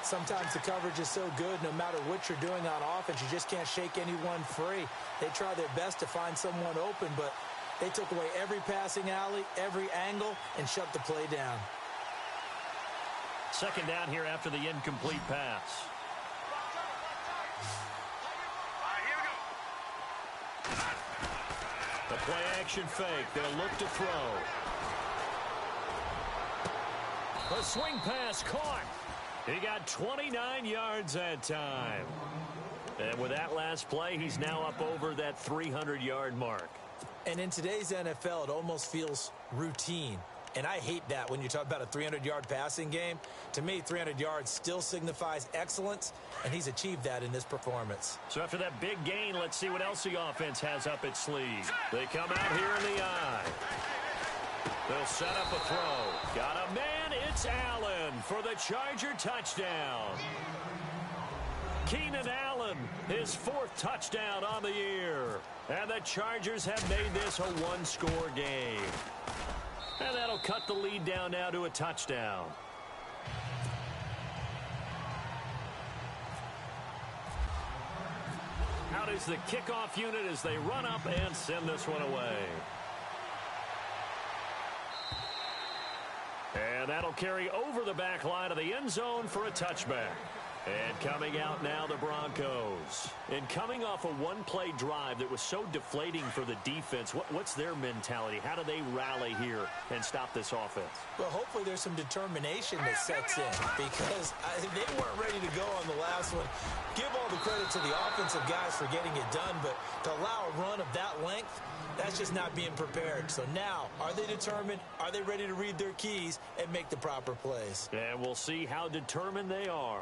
Sometimes the coverage is so good, no matter what you're doing on offense, you just can't shake anyone free. They try their best to find someone open, but they took away every passing alley, every angle, and shut the play down. Second down here after the incomplete pass. The play action fake. They'll look to throw. The swing pass caught. He got 29 yards that time. And with that last play, he's now up over that 300-yard mark. And in today's NFL, it almost feels routine. And I hate that when you talk about a 300-yard passing game. To me, 300 yards still signifies excellence, and he's achieved that in this performance. So after that big gain, let's see what else the offense has up its sleeve. They come out here in the eye. They'll set up a throw. Got a man. It's Allen for the Charger touchdown. Keenan Allen, his 4th touchdown on the year. And the Chargers have made this a one-score game. And that'll cut the lead down now to a touchdown. Out is the kickoff unit as they run up and send this one away. And that'll carry over the back line of the end zone for a touchback. And coming out now, the Broncos. And coming off a one-play drive that was so deflating for the defense, what's their mentality? How do they rally here and stop this offense? Well, hopefully there's some determination that sets in because they weren't ready to go on the last one. Give all the credit to the offensive guys for getting it done, but to allow a run of that length, that's just not being prepared. So now, are they determined? Are they ready to read their keys and make the proper plays? And we'll see how determined they are.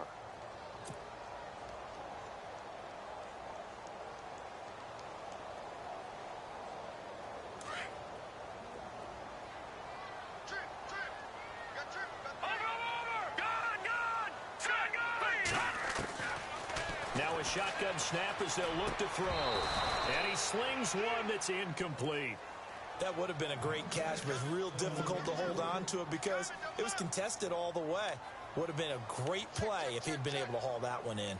Now a shotgun snap as they'll look to throw. And he slings one that's incomplete. That would have been a great catch, but it's real difficult to hold on to it because it was contested all the way. Would have been a great play if he'd been able to haul that one in.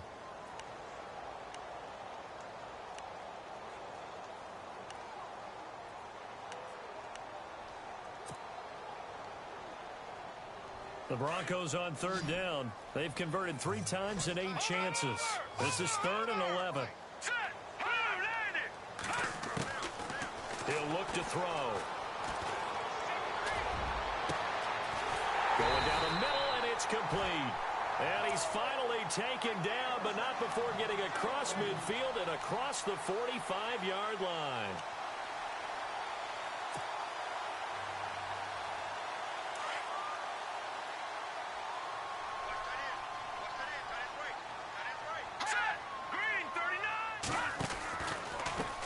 The Broncos on third down. They've converted 3 times in 8 chances. This is 3rd and 11. He'll look to throw. Going down the middle, and it's complete. And he's finally taken down, but not before getting across midfield and across the 45-yard line.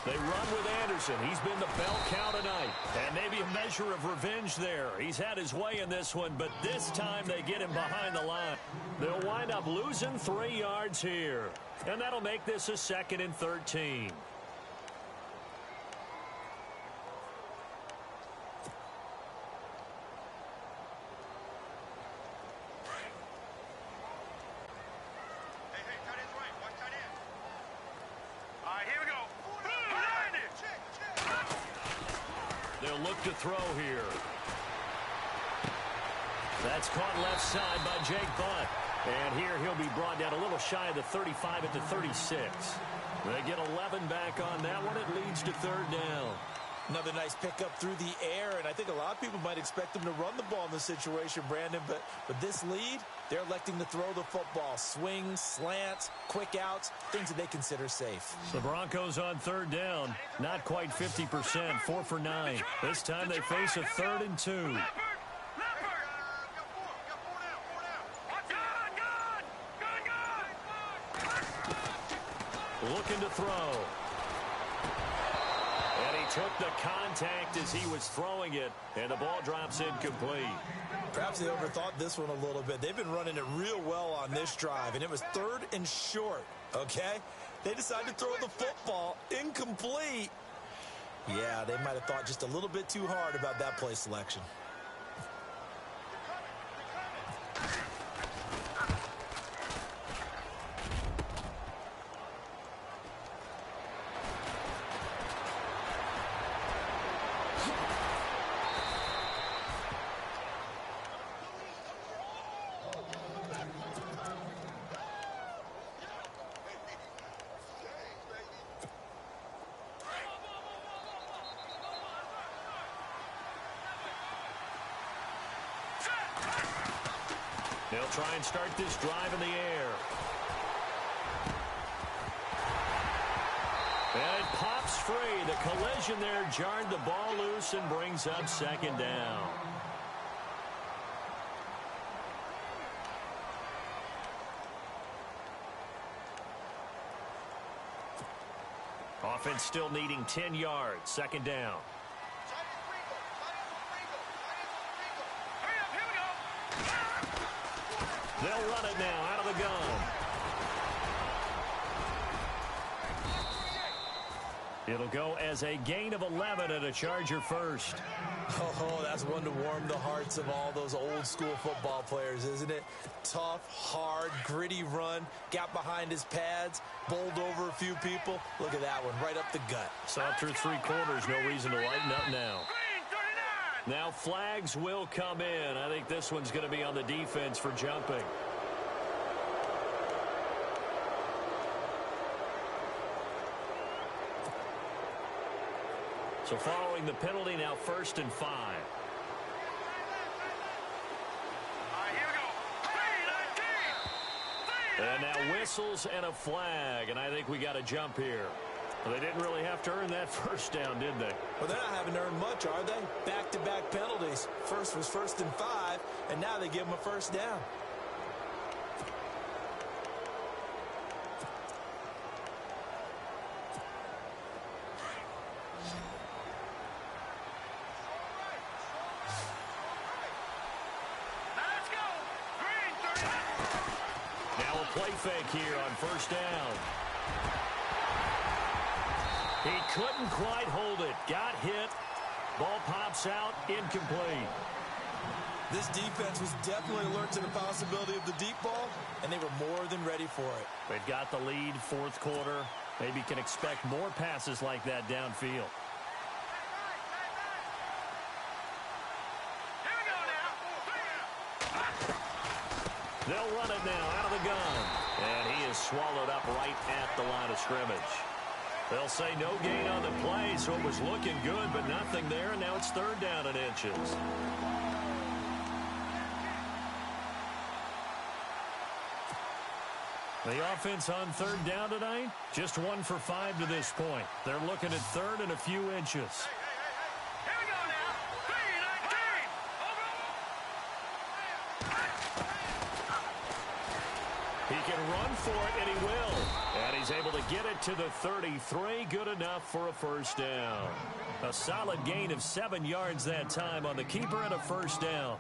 They run with Anderson. He's been the bell cow tonight. And maybe a measure of revenge there. He's had his way in this one, but this time they get him behind the line. They'll wind up losing 3 yards here. And that'll make this a 2nd and 13. They'll look to throw here. That's caught left side by Jake Butt. And here he'll be brought down a little shy of the 35 at the 36. They get 11 back on that one. It leads to third down. Another nice pickup through the air, and I think a lot of people might expect them to run the ball in this situation, Brandon, but with this lead, they're electing to throw the football. Swings, slants, quick outs, things that they consider safe. The Broncos on third down, not quite 50%, 4 for 9. This time they face a 3rd and 2. Looking to throw. And he took the contact as he was throwing it, and the ball drops incomplete. Perhaps they overthought this one a little bit. They've been running it real well on this drive, and it was 3rd and short, okay? They decided to throw the football incomplete. Yeah, they might have thought just a little bit too hard about that play selection. They'll try and start this drive in the air. And it pops free. The collision there jarred the ball loose and brings up second down. Offense still needing 10 yards. Second down. They'll run it now out of the gun. It'll go as a gain of 11 and a Charger first. Oh, that's one to warm the hearts of all those old school football players, isn't it? Tough, hard, gritty run. Got behind his pads, bowled over a few people. Look at that one, right up the gut. Saw it through 3 quarters. No reason to lighten up now. Now flags will come in. I think this one's going to be on the defense for jumping. So following the penalty, now 1st and 5. And now whistles and a flag, and I think we got a jump here. Well, they didn't really have to earn that first down, did they? Well, they're not having to earn much, are they? Back-to-back penalties. First was 1st and 5, and now they give them a first down. Now a play fake here on 1st down. He couldn't quite hold it. Got hit. Ball pops out. Incomplete. This defense was definitely alert to the possibility of the deep ball, and they were more than ready for it. They've got the lead, 4th quarter. Maybe can expect more passes like that downfield. They'll run it now out of the gun. And he is swallowed up right at the line of scrimmage. They'll say no gain on the play, so it was looking good, but nothing there, and now it's 3rd down and inches. The offense on 3rd down tonight, just 1 for 5 to this point. They're looking at 3rd and a few inches. He can run for it, and he will. And he's able to get it to the 33. Good enough for a first down. A solid gain of 7 yards that time on the keeper and a first down.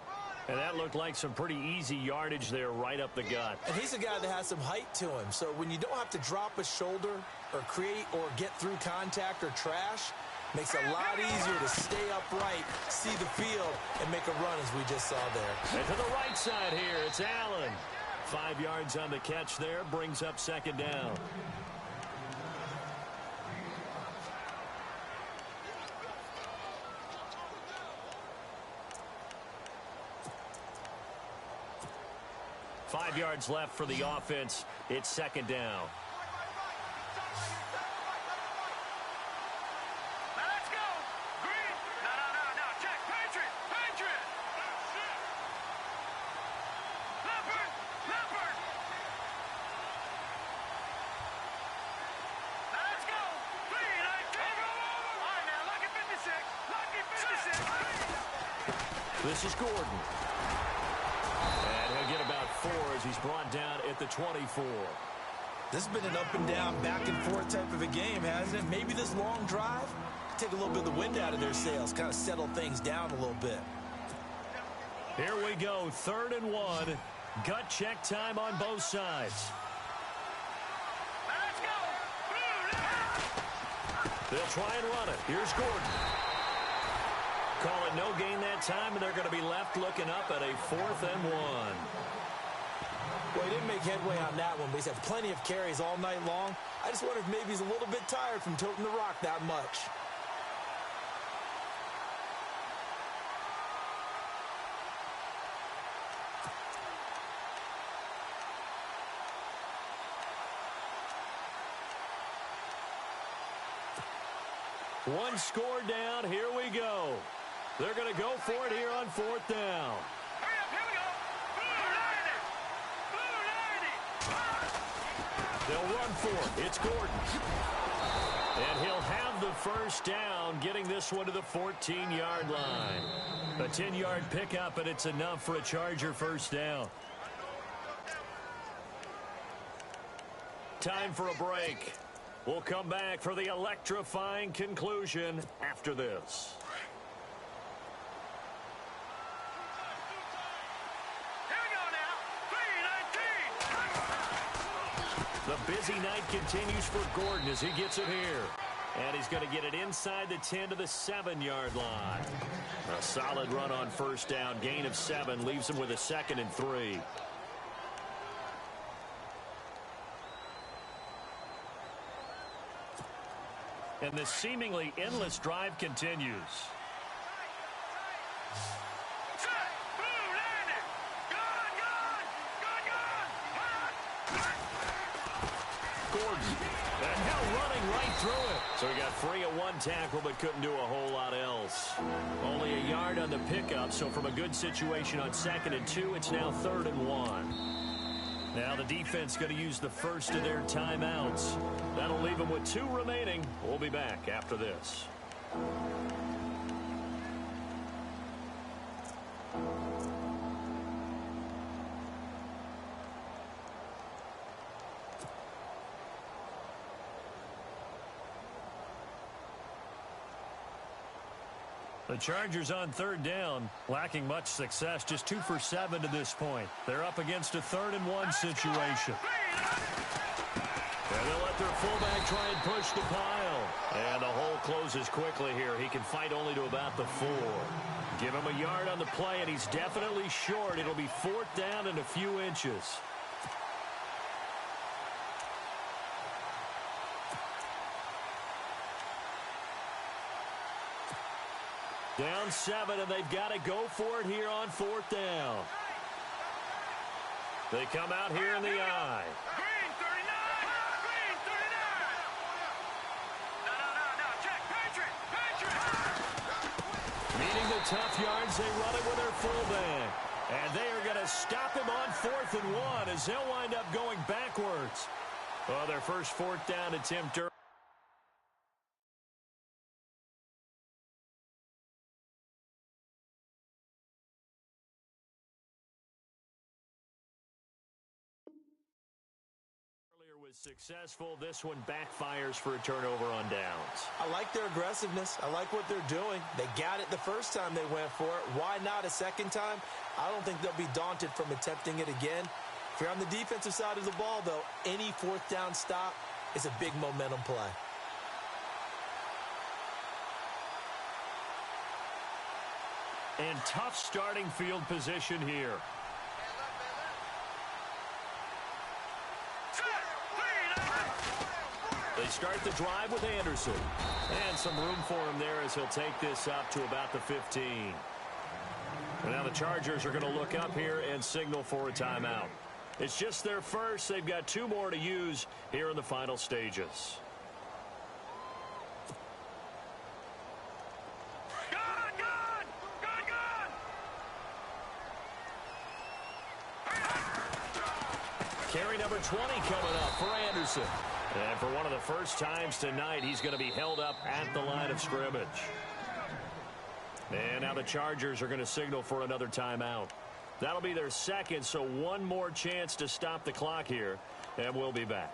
And that looked like some pretty easy yardage there right up the gut. And he's a guy that has some height to him. So when you don't have to drop a shoulder or create or get through contact or trash, makes it a lot easier to stay upright, see the field, and make a run as we just saw there. And to the right side here, it's Allen. 5 yards on the catch there, brings up 2nd down. 5 yards left for the offense. It's second down. This is Gordon. And he'll get about 4 as he's brought down at the 24. This has been an up and down, back and forth type of a game, hasn't it? Maybe this long drive, take a little bit of the wind out of their sails, kind of settle things down a little bit. Here we go, 3rd and 1. Gut check time on both sides. Let's go! They'll try and run it. Here's Gordon. Call it no gain that time, and they're going to be left looking up at a 4th and 1. Well, he didn't make headway on that one, but he's had plenty of carries all night long. I just wonder if maybe he's a little bit tired from toting the rock that much. One score down. Here we go. They're going to go for it here on 4th down. Hurry up, here we go. Blue 90. They'll run for it. It's Gordon. And he'll have the first down, getting this one to the 14-yard line. A 10-yard pickup, and it's enough for a Charger first down. Time for a break. We'll come back for the electrifying conclusion after this. The busy night continues for Gordon as he gets it here. And he's going to get it inside the 10 to the 7-yard line. A solid run on first down. Gain of 7 leaves him with a 2nd and 3. And the seemingly endless drive continues. Gordon, and now running right through it. So he got free of one tackle but couldn't do a whole lot else. Only a yard on the pickup, so from a good situation on 2nd and 2, it's now 3rd and 1. Now the defense going to use the first of their timeouts. That'll leave them with 2 remaining. We'll be back after this. The Chargers on 3rd down, lacking much success, just 2 for 7 to this point. They're up against a 3rd and 1 situation. And they'll let their fullback try and push the pile. And the hole closes quickly here. He can fight only to about the 4. Give him a yard on the play, and he's definitely short. It'll be 4th down and a few inches. Down 7, and they've got to go for it here on 4th down. They come out here in the I. Green 39. Green 39. No. Check. Patriot. Needing the tough yards, they run it with their fullback. And they are going to stop him on 4th and 1 as they'll wind up going backwards. Well, their first 4th down attempt early. Was successful. This one backfires for a turnover on downs. I like their aggressiveness. I like what they're doing. They got it the first time they went for it. Why not a second time? I don't think they'll be daunted from attempting it again. If you're on the defensive side of the ball, though, any 4th down stop is a big momentum play. And tough starting field position here. They start the drive with Anderson. And some room for him there as he'll take this up to about the 15. And now the Chargers are going to look up here and signal for a timeout. It's just their first. They've got 2 more to use here in the final stages. Carry number 20 coming up for Anderson. And for one of the first times tonight, he's going to be held up at the line of scrimmage. And now the Chargers are going to signal for another timeout. That'll be their second, so one more chance to stop the clock here, and we'll be back.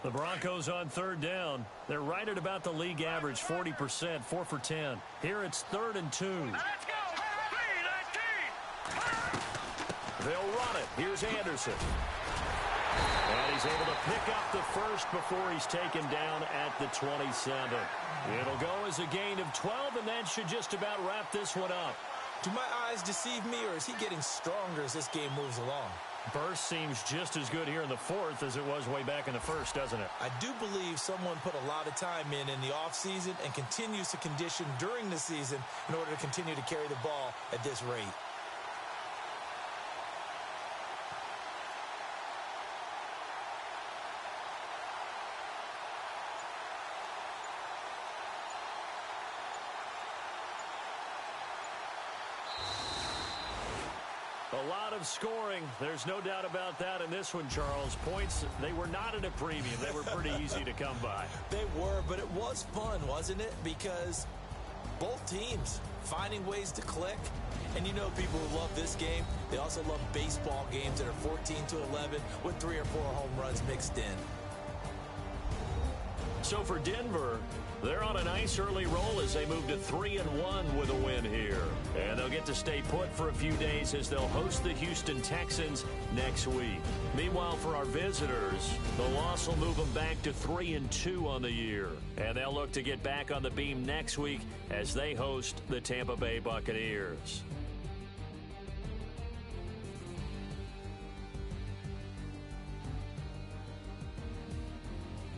The Broncos on 3rd down. They're right at about the league average, 40%, 4 for 10. Here it's 3rd and 2. Let's go! 3-19! They'll run it. Here's Anderson. And he's able to pick up the first before he's taken down at the 27. It'll go as a gain of 12, and that should just about wrap this one up. Do my eyes deceive me, or is he getting stronger as this game moves along? Burst seems just as good here in the 4th as it was way back in the 1st, doesn't it? I do believe someone put a lot of time in the offseason and continues to condition during the season in order to continue to carry the ball at this rate. A lot of scoring. There's no doubt about that in this one, Charles. Points, they were not at a premium. They were pretty easy to come by. They were, but it was fun, wasn't it? Because both teams finding ways to click. And you know people who love this game, they also love baseball games that are 14-11 with 3 or 4 home runs mixed in. So for Denver, they're on a nice early roll as they move to 3-1 with a win here. And they'll get to stay put for a few days as they'll host the Houston Texans next week. Meanwhile, for our visitors, the loss will move them back to 3-2 on the year. And they'll look to get back on the beam next week as they host the Tampa Bay Buccaneers.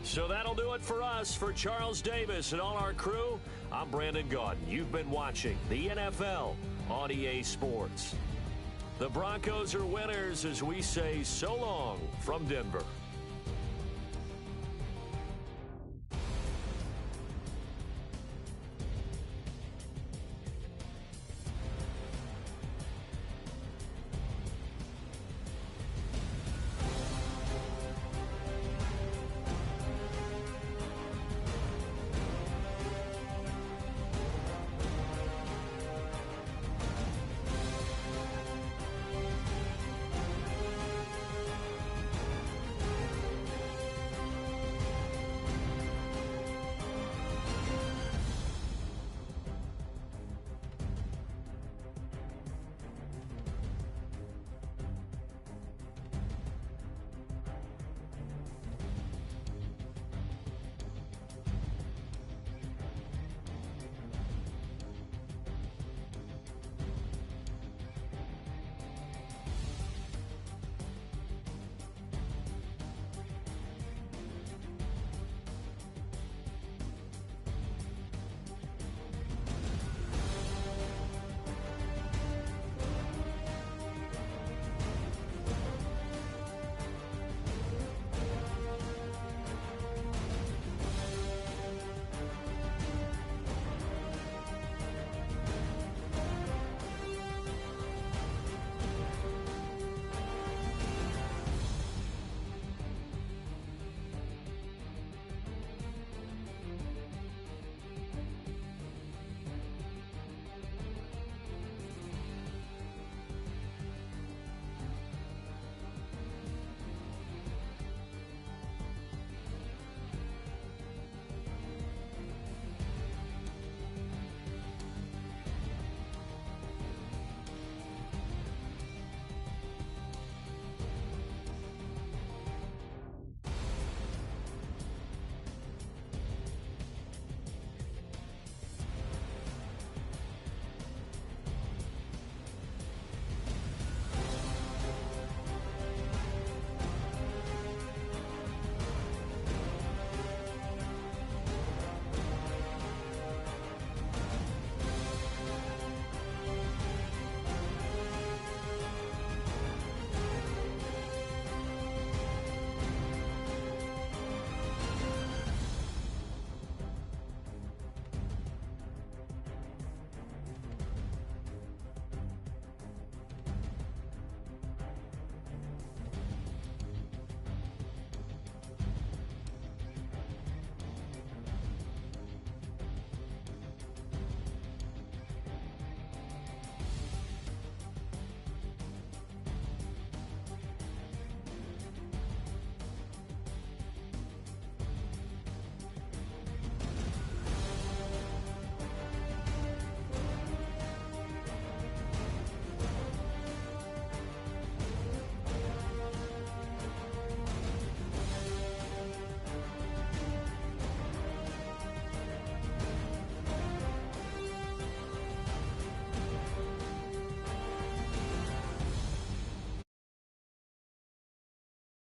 So that'll do it for us. For Charles Davis and all our crew, I'm Brandon Gaudin. You've been watching the NFL on EA Sports. The Broncos are winners as we say so long from Denver.